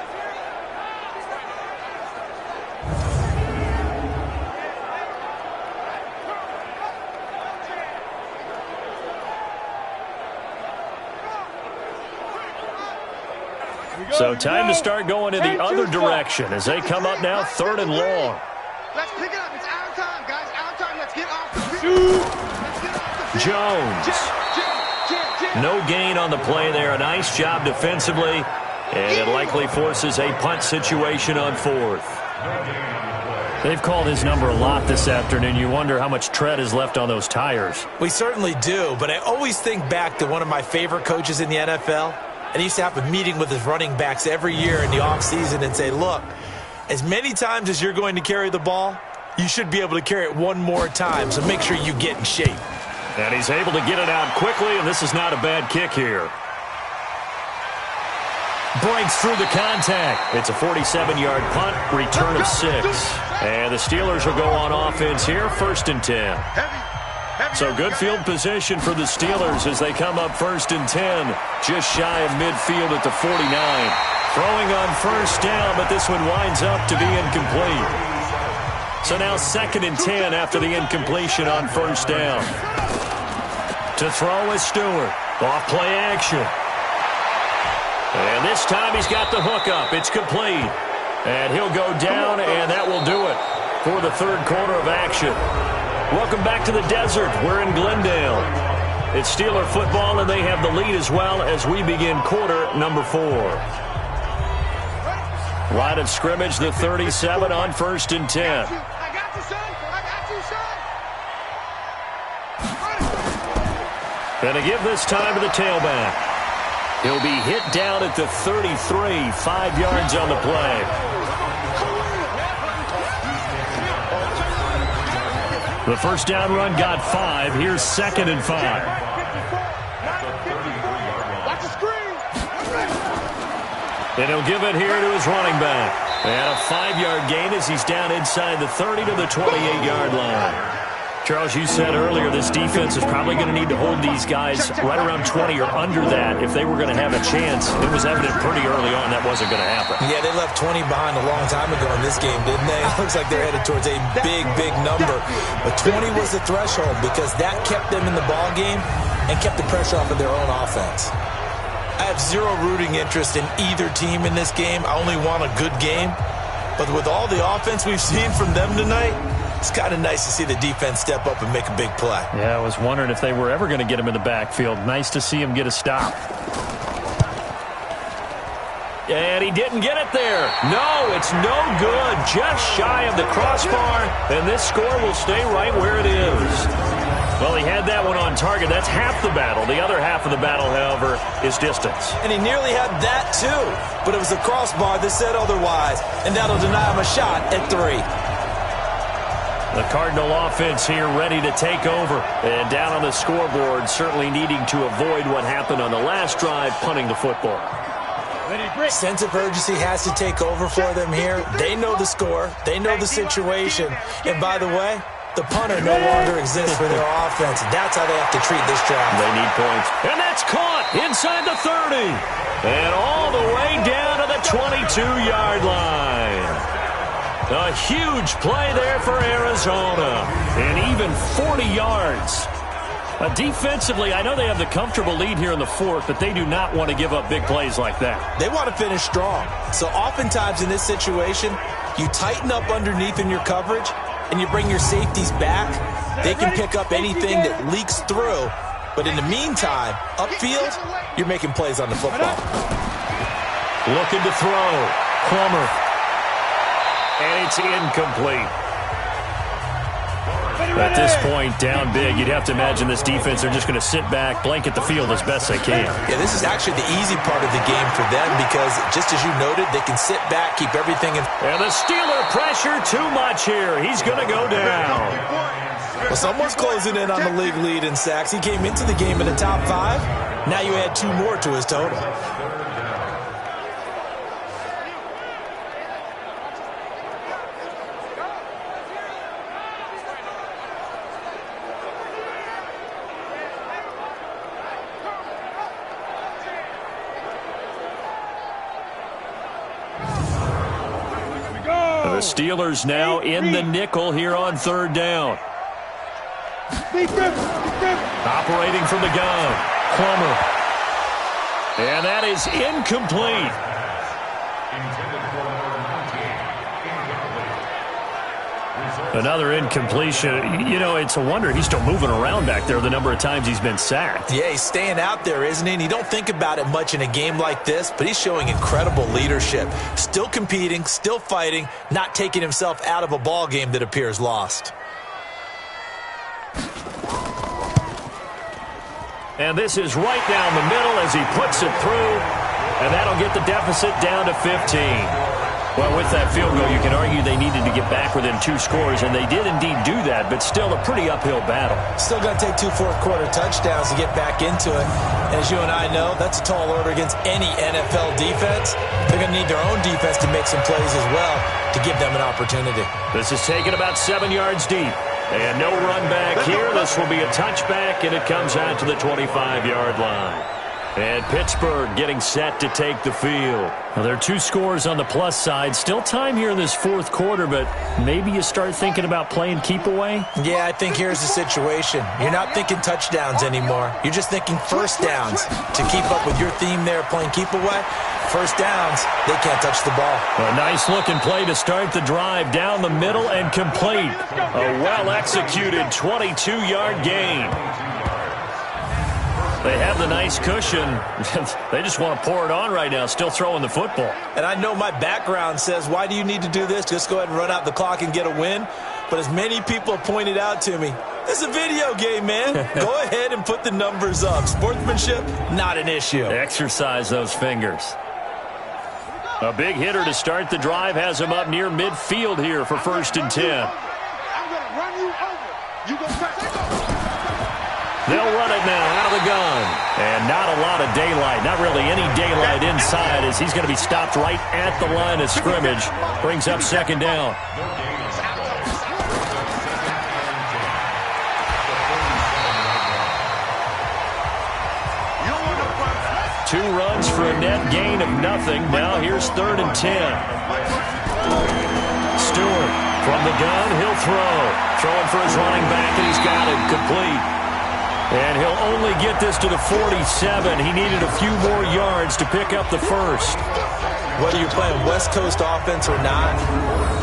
So time to start going in the other direction as they come up now 3rd and long. Let's pick it up. It's our time, guys. Our time. Let's get off the field. Jones. No gain on the play there. A nice job defensively. And it likely forces a punt situation on 4th. They've called his number a lot this afternoon. You wonder how much tread is left on those tires. We certainly do, but I always think back to one of my favorite coaches in the NFL. And he used to have a meeting with his running backs every year in the offseason and say, look, as many times as you're going to carry the ball, you should be able to carry it one more time, so make sure you get in shape. And he's able to get it out quickly, and this is not a bad kick here. Breaks through the contact. It's a 47-yard punt, return of 6. And the Steelers will go on offense here, 1st and 10. So good field position for the Steelers as they come up 1st and 10, just shy of midfield at the 49. Throwing on 1st down, but this one winds up to be incomplete. So now 2nd and 10 after the incompletion on 1st down. To throw is Stewart. Off play action. And this time he's got the hook up. It's complete. And he'll go down, and that will do it for the 3rd quarter of action. Welcome back to the desert. We're in Glendale. It's Steeler football, and they have the lead as well as we begin quarter number 4. Line of scrimmage, the 37 on 1st and 10. I got you, son. I got you, son. And to give this time to the tailback. He'll be hit down at the 33, 5 yards on the play. The 1st down run got 5. Here's 2nd and 5. Watch the screen. And he'll give it here to his running back. And a 5-yard gain as he's down inside the 30 to the 28-yard line. Charles, you said earlier this defense is probably going to need to hold these guys right around 20 or under that if they were going to have a chance. It was evident pretty early on that wasn't going to happen. Yeah, they left 20 behind a long time ago in this game, didn't they? It looks like they're headed towards a big, big number. But 20 was the threshold because that kept them in the ball game and kept the pressure off of their own offense. I have zero rooting interest in either team in this game. I only want a good game. But with all the offense we've seen from them tonight, it's kind of nice to see the defense step up and make a big play. Yeah, I was wondering if they were ever going to get him in the backfield. Nice to see him get a stop. And he didn't get it there. No, it's no good. Just shy of the crossbar, and this score will stay right where it is. Well, he had that one on target. That's half the battle. The other half of the battle, however, is distance. And he nearly had that, too. But it was the crossbar that said otherwise, and that'll deny him a shot at 3. The Cardinal offense here ready to take over. And down on the scoreboard, certainly needing to avoid what happened on the last drive, punting the football. Sense of urgency has to take over for them here. They know the score. They know the situation. And by the way, the punter no longer exists for their offense. That's how they have to treat this drive. They need points. And that's caught inside the 30. And all the way down to the 22-yard line. A huge play there for Arizona. And even 40 yards. Defensively, I know they have the comfortable lead here in the 4th, but they do not want to give up big plays like that. They want to finish strong. So oftentimes in this situation, you tighten up underneath in your coverage, and you bring your safeties back. They can pick up anything that leaks through. But in the meantime, upfield, you're making plays on the football. Looking to throw. Plummer. And it's incomplete. At this point, down big, you'd have to imagine this defense are just going to sit back, blanket the field as best they can. Yeah, this is actually the easy part of the game for them because, just as you noted, they can sit back, keep everything in. And the Steeler pressure too much here. He's going to go down. Well, someone's closing in on the league lead in sacks. He came into the game in the top 5. Now you add 2 more to his total. The Steelers now in the nickel here on 3rd down. Operating from the gun. Plummer. And that is incomplete. Another incompletion. You know, it's a wonder he's still moving around back there the number of times he's been sacked. Yeah, he's staying out there, isn't he? And you don't think about it much in a game like this, but he's showing incredible leadership. Still competing, still fighting, not taking himself out of a ball game that appears lost. And this is right down the middle as he puts it through, and that'll get the deficit down to 15. Well, with that field goal, you can argue they needed to get back within 2 scores, and they did indeed do that, but still a pretty uphill battle. Still going to take 2 fourth-quarter touchdowns to get back into it. And as you and I know, that's a tall order against any NFL defense. They're going to need their own defense to make some plays as well to give them an opportunity. This is taken about 7 yards deep. And no run back here. This will be a touchback, and it comes out to the 25-yard line. And Pittsburgh getting set to take the field. Now, there are 2 scores on the plus side. Still time here in this fourth quarter, but maybe you start thinking about playing keep away? Yeah, I think here's the situation. You're not thinking touchdowns anymore. You're just thinking first downs. To keep up with your theme there, playing keep away, first downs, they can't touch the ball. A nice-looking play to start the drive down the middle and complete. A well-executed 22-yard gain. They have the nice cushion. They just want to pour it on right now, still throwing the football. And I know my background says, why do you need to do this? Just go ahead and run out the clock and get a win. But as many people have pointed out to me, this is a video game, man. Go ahead and put the numbers up. Sportsmanship, not an issue. Exercise those fingers. A big hitter to start the drive has him up near midfield here for 1st and 10. I'm going to run you over. You go back. They'll run it now out of the gun. And not a lot of daylight. Not really any daylight inside as he's going to be stopped right at the line of scrimmage. Brings up 2nd down. Two runs for a net gain of nothing. Now here's 3rd and 10. Stewart from the gun. He'll throw. Throwing for his running back, and he's got it complete. And he'll only get this to the 47. He needed a few more yards to pick up the first. Whether you're playing West Coast offense or not,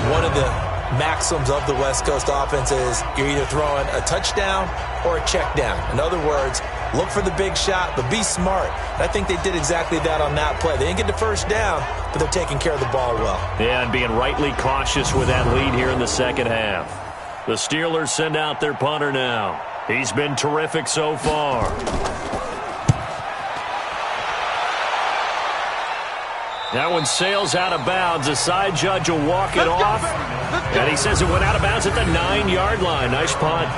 one of the maxims of the West Coast offense is you're either throwing a touchdown or a check down. In other words, look for the big shot, but be smart. And I think they did exactly that on that play. They didn't get the first down, but they're taking care of the ball well. Yeah, and being rightly cautious with that lead here in the second half. The Steelers send out their punter now. He's been terrific so far. That one sails out of bounds. The side judge will walk it off. And he says it went out of bounds at the 9-yard line. Nice punt.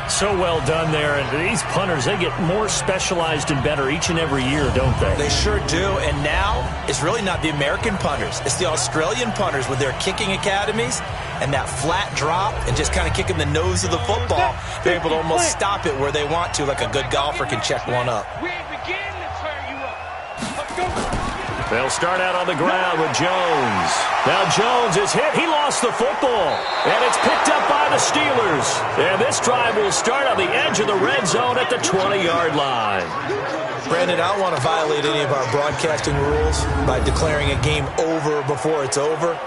So well done there. And these punters, they get more specialized and better each and every year, don't they? They sure do. And now it's really not the American punters. It's the Australian punters with their kicking academies and that flat drop and just kind of kicking the nose of the football. They're able to almost stop it where they want to, like a good golfer can check one up. We ain't beginning to turn you up. Let's go. They'll start out on the ground with Jones. Now Jones is hit. He lost the football. And it's picked up by the Steelers. And this drive will start on the edge of the red zone at the 20-yard line. Brandon, I don't want to violate any of our broadcasting rules by declaring a game over before it's over.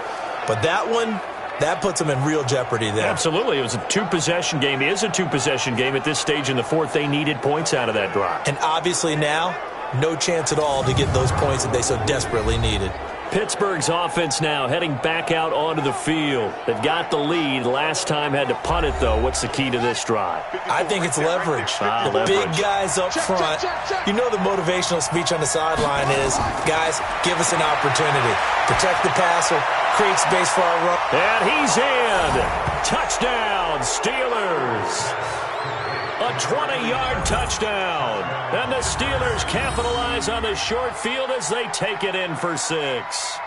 But that one, that puts them in real jeopardy there. Absolutely. It was a two-possession game. It is a two-possession game at this stage in the fourth. They needed points out of that drive. And obviously now, no chance at all to get those points that they so desperately needed. Pittsburgh's offense now heading back out onto the field. They've got the lead. Last time had to punt it, though. What's the key to this drive? I think it's leverage. The big guys up front. You know the motivational speech on the sideline is, guys, give us an opportunity. Protect the passer, create space for our run. And he's in. Touchdown, Steelers. A 20-yard touchdown. And the Steelers capitalize on the short field as they take it in for 6.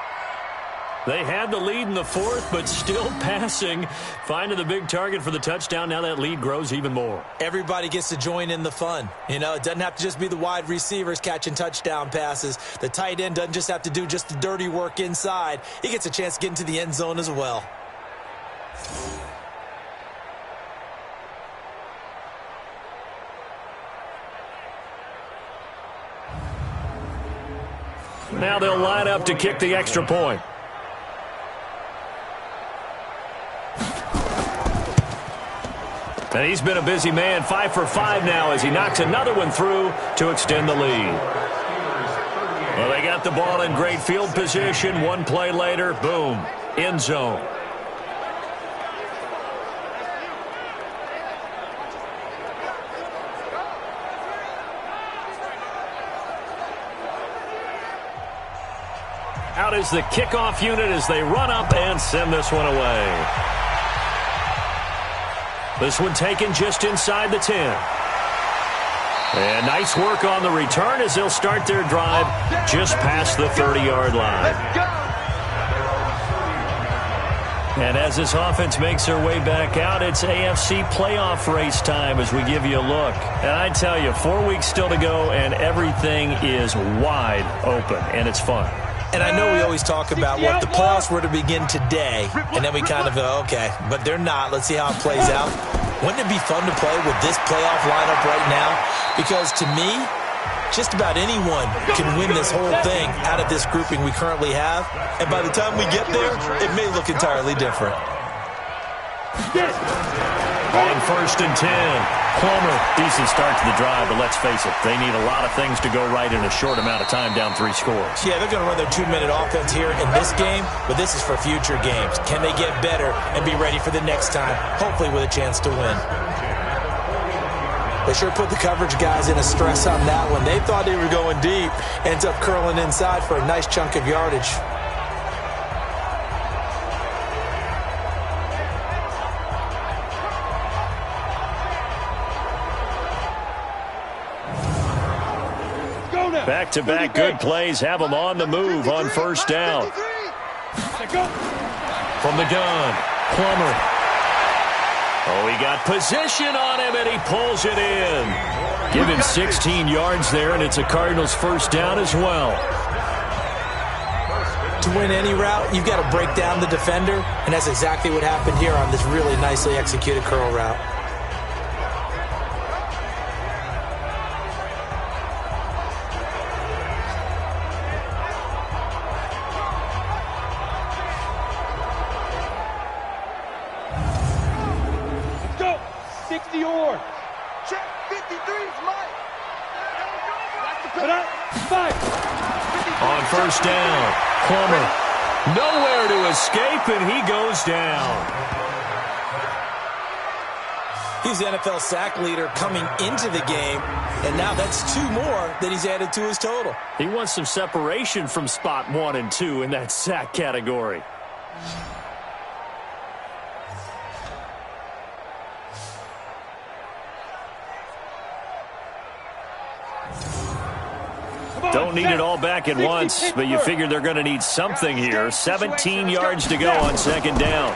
They had the lead in the fourth, but still passing. Finding the big target for the touchdown. Now that lead grows even more. Everybody gets to join in the fun. You know, it doesn't have to just be the wide receivers catching touchdown passes. The tight end doesn't just have to do just the dirty work inside. He gets a chance to get into the end zone as well. Now they'll line up to kick the extra point. And he's been a busy man, 5 for 5 now as he knocks another one through to extend the lead. Well, they got the ball in great field position. One play later, boom, end zone. Out is the kickoff unit as they run up and send this one away. This one taken just inside the 10. And nice work on the return as they'll start their drive just past the 30-yard line. And as this offense makes their way back out, it's AFC playoff race time as we give you a look. And I tell you, 4 weeks still to go, and everything is wide open, and it's fun. And I know we always talk about what the playoffs were to begin today, and then we kind of go, okay, but they're not. Let's see how it plays out. Wouldn't it be fun to play with this playoff lineup right now? Because to me, just about anyone can win this whole thing out of this grouping we currently have. And by the time we get there, it may look entirely different. On 1st and 10. Plummer, decent start to the drive, but let's face it, they need a lot of things to go right in a short amount of time, down 3 scores. Yeah, they're going to run their 2-minute offense here in this game, but this is for future games. Can they get better and be ready for the next time, hopefully with a chance to win? They sure put the coverage guys in a stress on that one. They thought they were going deep, ends up curling inside for a nice chunk of yardage. Back-to-back good plays have them on the move on 1st down. From the gun, Plummer. Oh, he got position on him, and he pulls it in. Give him 16 yards there, and it's a Cardinals 1st down as well. To win any route, you've got to break down the defender, and that's exactly what happened here on this really nicely executed curl route. On 1st down, Plummer. Nowhere to escape, and he goes down. He's the NFL sack leader coming into the game, and now that's 2 more that he's added to his total. He wants some separation from spot 1 and 2 in that sack category. Don't need it all back at once, but you figure they're going to need something here. 17 yards to go on 2nd down.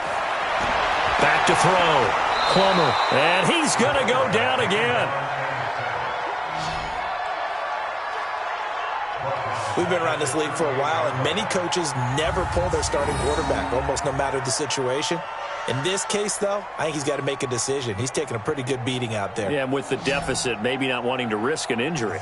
Back to throw. Plummer. And he's going to go down again. We've been around this league for a while, and many coaches never pull their starting quarterback, almost no matter the situation. In this case, though, I think he's got to make a decision. He's taking a pretty good beating out there. Yeah, and with the deficit, maybe not wanting to risk an injury.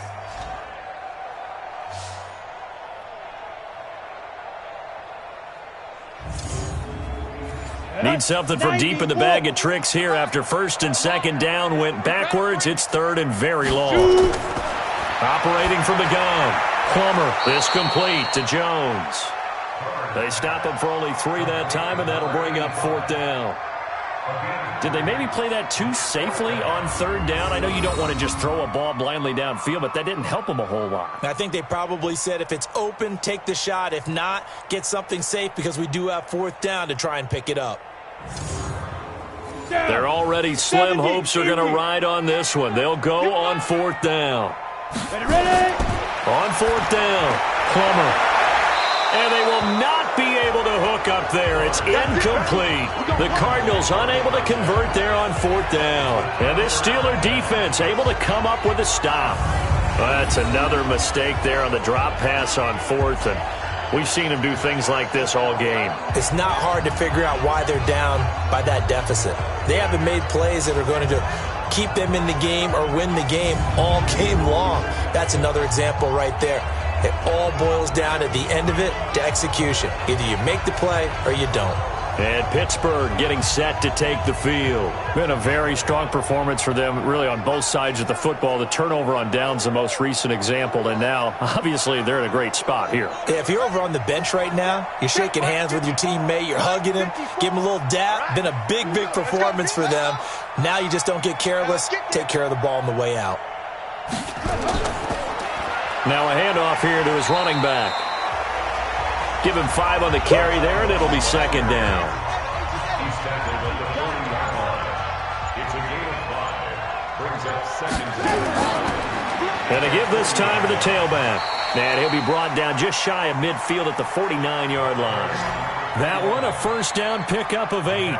Need something from deep in the bag of tricks here after 1st and 2nd down went backwards. It's 3rd and very long. Operating from the gun. Plummer. This complete to Jones. They stop him for only 3 that time, and that'll bring up 4th down. Did they maybe play that too safely on 3rd down? I know you don't want to just throw a ball blindly downfield, but that didn't help them a whole lot. I think they probably said if it's open, take the shot. If not, get something safe because we do have 4th down to try and pick it up. They're already slim hopes are going to ride on this one. They'll go on 4th down. Ready? On 4th down, Plummer. And they will not be able to hook up there. It's incomplete. The Cardinals unable to convert there on 4th down. And this Steeler defense able to come up with a stop. Well, that's another mistake there on the drop pass on 4th. And we've seen him do things like this all game. It's not hard to figure out why they're down by that deficit. They haven't made plays that are going to keep them in the game or win the game all game long. That's another example right there. It all boils down at the end of it to execution. Either you make the play or you don't. And Pittsburgh getting set to take the field. Been a very strong performance for them, really, on both sides of the football. The turnover on downs, the most recent example. And now, obviously, they're in a great spot here. Yeah, if you're over on the bench right now, you're shaking hands with your teammate, you're hugging him, give him a little dap. Been a big, big performance for them. Now you just don't get careless. Take care of the ball on the way out. Now a handoff here to his running back. Give him 5 on the carry there, and it'll be second down. He's tackled at the 40-yard line. It's a gain of 5. Brings up second down. And to give this time to the tailback. And he'll be brought down just shy of midfield at the 49-yard line. That one, a first down pickup of 8.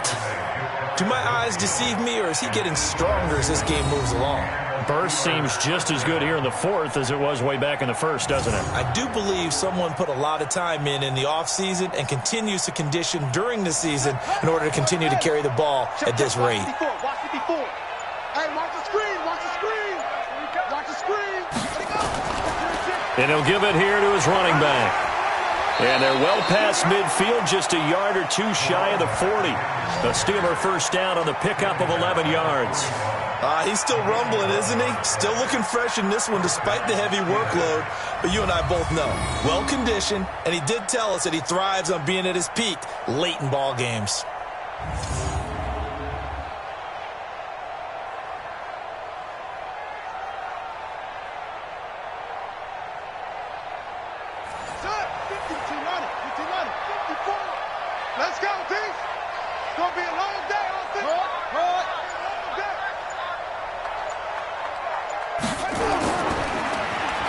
Do my eyes deceive me, or is he getting stronger as this game moves along? Burst seems just as good here in the fourth as it was way back in the first, doesn't it? I do believe someone put a lot of time in the offseason and continues to condition during the season in order to continue to carry the ball at this rate. Watch it before. Hey, watch the screen. Watch the screen. Watch the screen. And he'll give it here to his running back. And they're well past midfield, just a yard or two shy of the 40. A Steeler first down on the pickup of 11 yards. He's still rumbling, isn't he? Still looking fresh in this one despite the heavy workload. But you and I both know, well-conditioned, and he did tell us that he thrives on being at his peak late in ball games. Let's go, team. It's going to be a long day.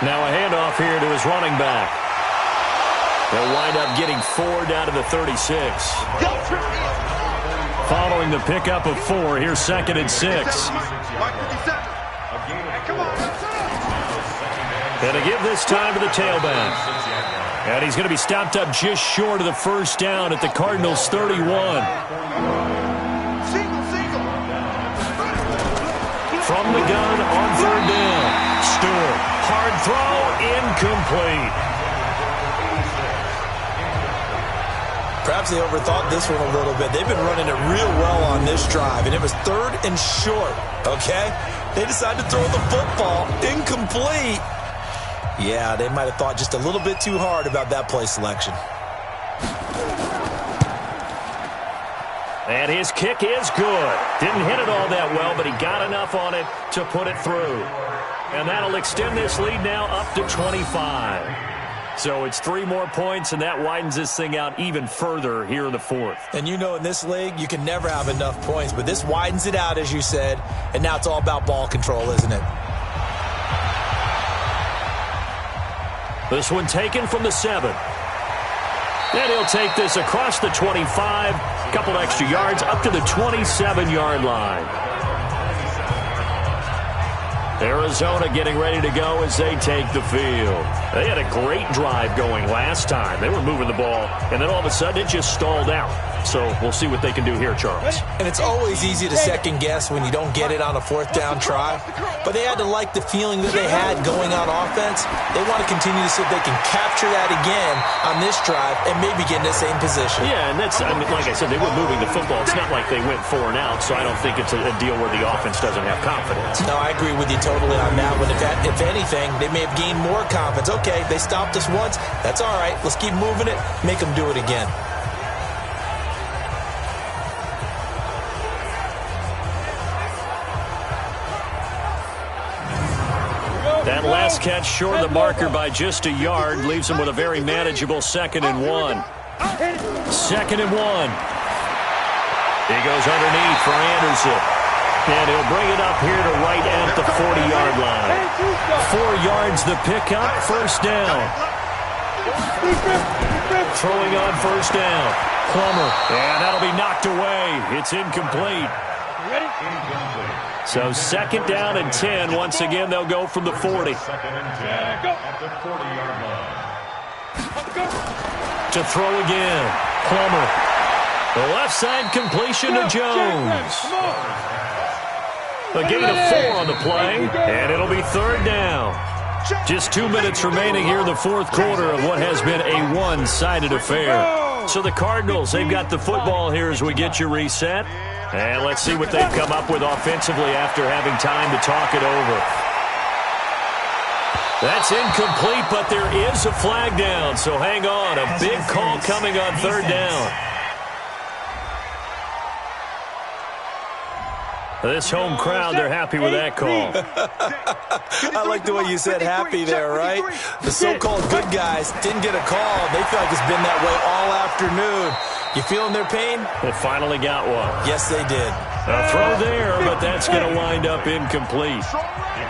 Now a handoff here to his running back. They'll wind up getting 4 down to the 36. Following the pickup of 4, here's second and 6. And to give this time to the tailback. And he's going to be stopped up just short of the first down at the Cardinals' 31. From the gun on third down. Stewart. Hard throw, incomplete. Perhaps they overthought this one a little bit. They've been running it real well on this drive, and it was third and short, okay? They decided to throw the football incomplete. Yeah, they might have thought just a little bit too hard about that play selection. And his kick is good. Didn't hit it all that well, but he got enough on it to put it through. And that'll extend this lead now up to 25. So it's 3 more points, and that widens this thing out even further here in the fourth. And you know in this league, you can never have enough points, but this widens it out, as you said, and now it's all about ball control, isn't it? This one taken from the 7. And he'll take this across the 25, a couple extra yards, up to the 27-yard line. Arizona getting ready to go as they take the field. They had a great drive going last time. They were moving the ball, and then all of a sudden it just stalled out. So we'll see what they can do here, Charles. And it's always easy to second-guess when you don't get it on a fourth-down try. But they had to like the feeling that they had going on offense. They want to continue to see if they can capture that again on this drive and maybe get in the same position. Yeah, and that's, I mean, like I said, they were moving the football. It's not like they went 4 and out, so I don't think it's a deal where the offense doesn't have confidence. No, I agree with you totally on that one. If anything, they may have gained more confidence. Okay, they stopped us once. That's all right. Let's keep moving it. Make them do it again. That last catch short of the marker by just a yard leaves him with a very manageable 2nd and 1. 2nd and 1. He goes underneath for Anderson. And he'll bring it up here to right at the 40-yard line. 4 yards the pickup, first down. Throwing on first down. Plummer. And that'll be knocked away. It's incomplete. So 2nd down and 10. Once again, they'll go from the 40. 2nd and 10 at the 40-yard line. To throw again. Plummer. The left side completion to Jones. A gain of 4 on the play, and it'll be 3rd down. Just 2 minutes remaining here in the fourth quarter of what has been a one-sided affair. So the Cardinals, they've got the football here as we get you reset. And let's see what they've come up with offensively after having time to talk it over. That's incomplete, but there is a flag down. So hang on, a big call coming on third down. This home crowd, they're happy with that call. I like the way you said happy there, right? The so-called good guys didn't get a call. They feel like it's been that way all afternoon. You feeling their pain? They finally got one. Yes, they did. A throw there, but that's going to wind up incomplete.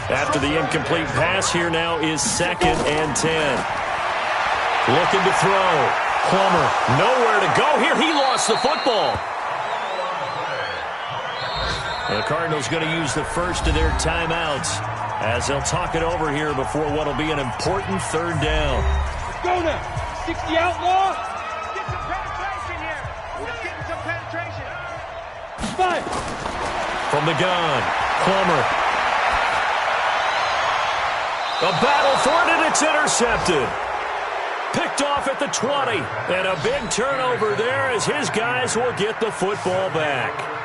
After the incomplete pass, here now is 2nd and 10. Looking to throw. Plummer, nowhere to go here. He lost the football. The Cardinals going to use the first of their timeouts as they'll talk it over here before what will be an important third down. Go now. 60 outlaw. Get some penetration here. Let's get some penetration. Five. From the gun, Plummer. A battle for it, and it's intercepted. Picked off at the 20. And a big turnover there as his guys will get the football back.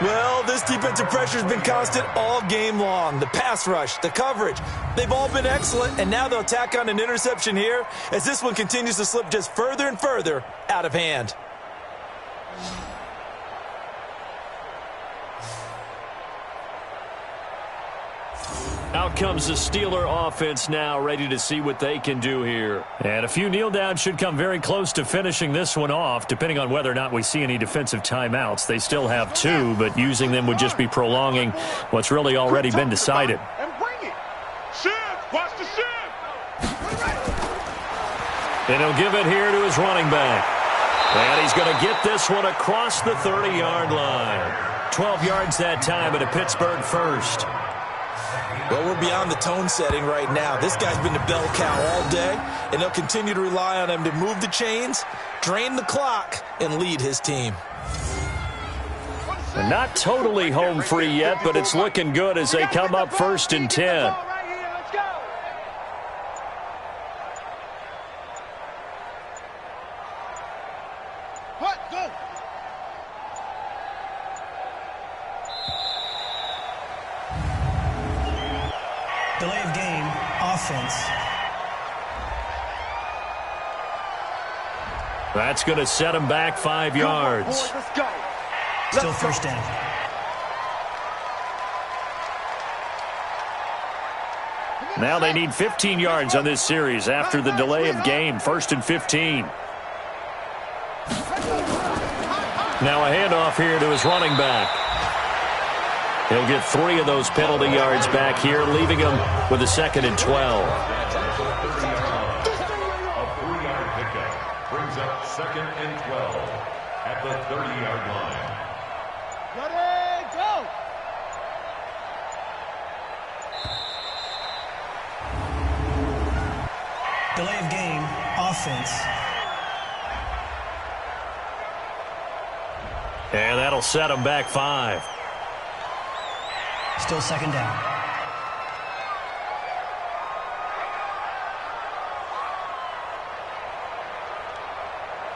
Well, this defensive pressure has been constant all game long. The pass rush, the coverage, they've all been excellent, and now they'll tack on an interception here as this one continues to slip just further and further out of hand. Out comes the Steeler offense now, ready to see what they can do here. And a few kneel downs should come very close to finishing this one off, depending on whether or not we see any defensive timeouts. They still have 2, but using them would just be prolonging what's really already been decided. And bring it. Shift. Watch the shift. And he'll give it here to his running back. And he's going to get this one across the 30-yard line. 12 yards that time, and a Pittsburgh first. Well, we're beyond the tone setting right now. This guy's been the bell cow all day, and they'll continue to rely on him to move the chains, drain the clock, and lead his team. And not totally home free yet, but it's looking good as they come up 1st and 10. Delay of game, offense. That's going to set him back 5 yards. Let's go. Still first down. Now they need 15 yards on this series after the delay of game. 1st and 15. Now a handoff here to his running back. He'll get 3 of those penalty yards back here, leaving him with a 2nd and 12. A 3-yard pickup brings up 2nd and 12 at the 30-yard line. Ready, go. Delay of game, offense. And that'll set him back 5. Still second down.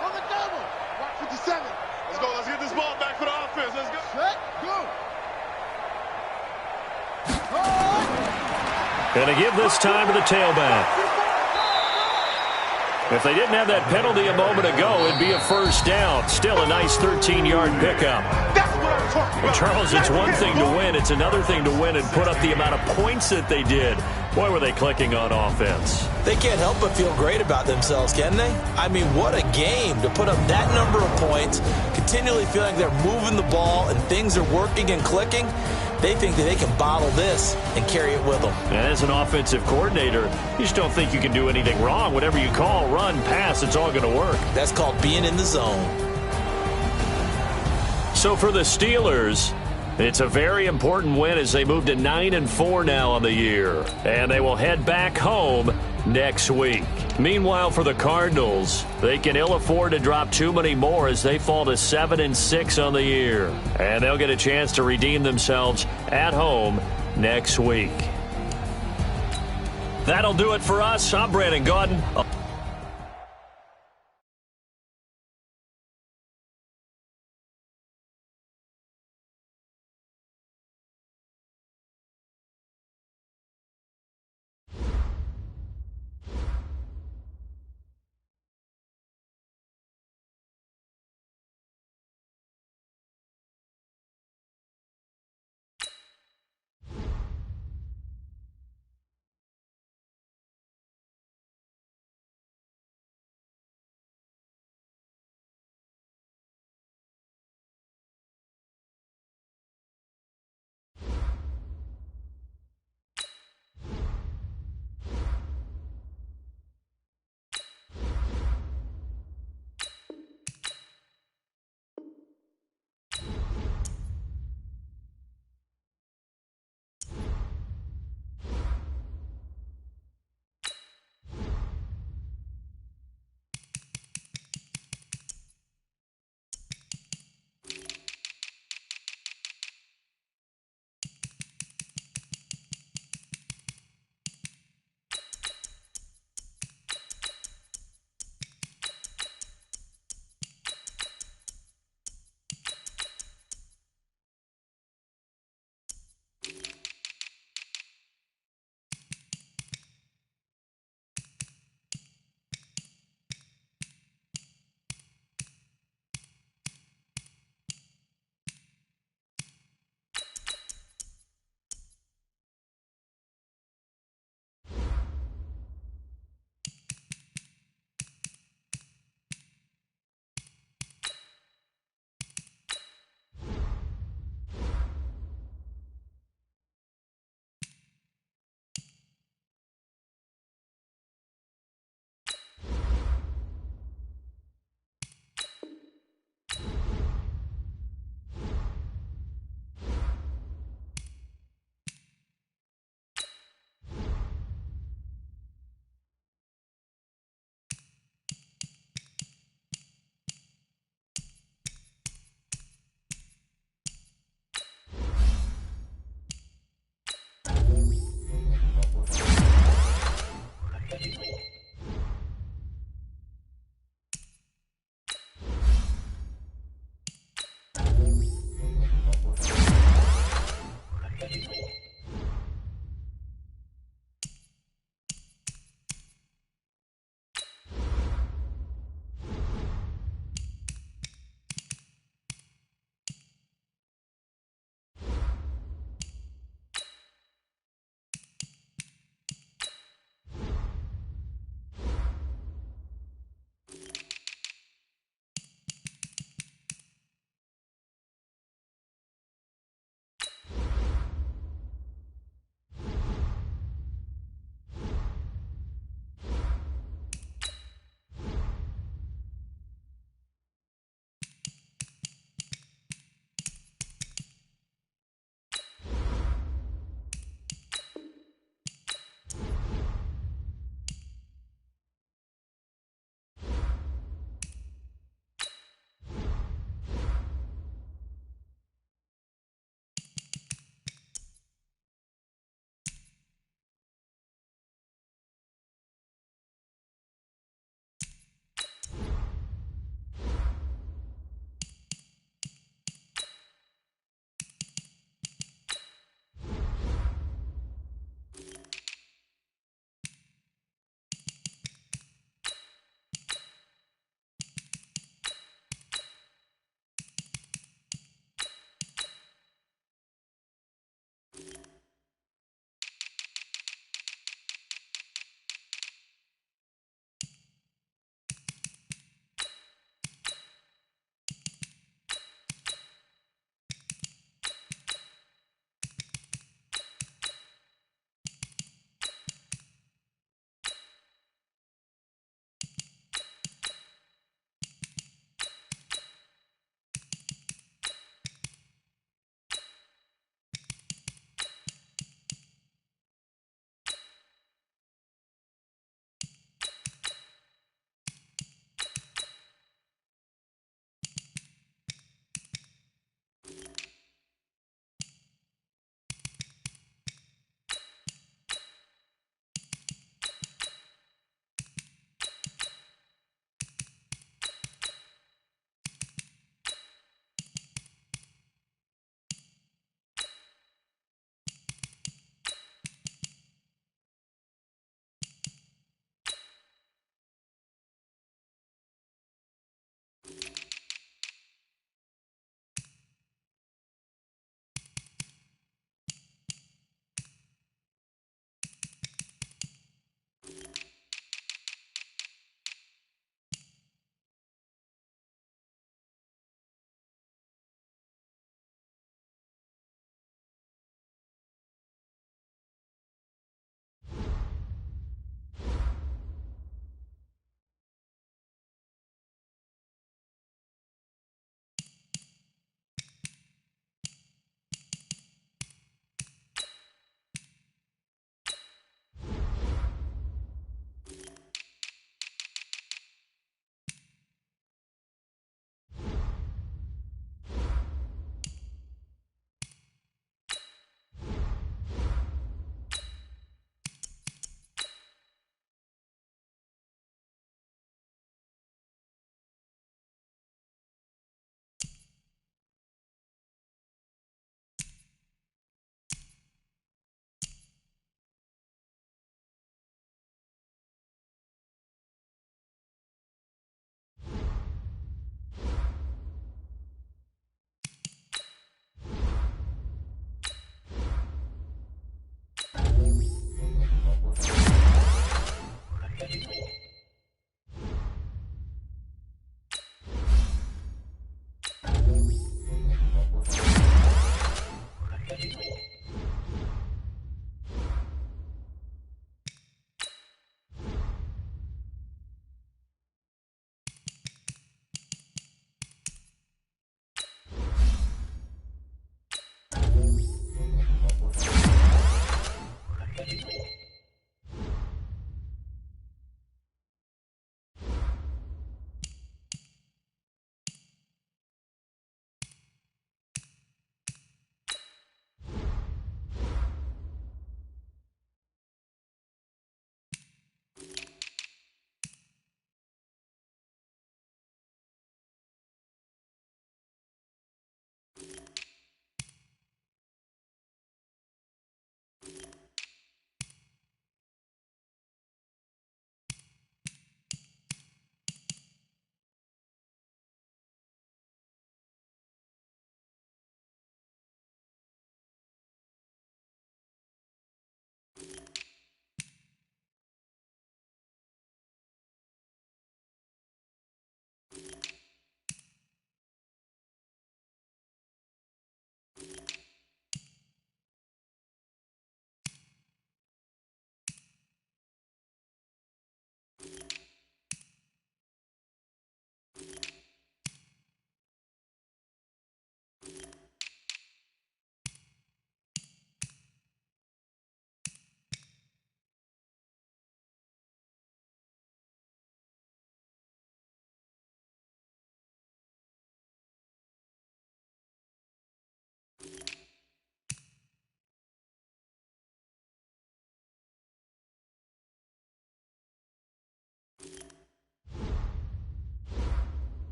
On the double. Watch 57. Let's go. Let's get this ball back for the offense. Let's go. Set, go. Going to give this time to the tailback. If they didn't have that penalty a moment ago, it'd be a first down. Still a nice 13-yard pickup. That's what I'm talking about. Charles, it's one thing to win. It's another thing to win and put up the amount of points that they did. Boy, were they clicking on offense. They can't help but feel great about themselves, can they? I mean, what a game to put up that number of points, continually feeling they're moving the ball and things are working and clicking. They think that they can bottle this and carry it with them. And as an offensive coordinator, you just don't think you can do anything wrong. Whatever you call, run, pass, it's all going to work. That's called being in the zone. So for the Steelers, it's a very important win as they move to 9-4 now on the year. And they will head back home next week. Meanwhile, for the Cardinals, they can ill afford to drop too many more as they fall to 7-6 on the year. And they'll get a chance to redeem themselves at home next week. That'll do it for us. I'm Brandon Gaudin.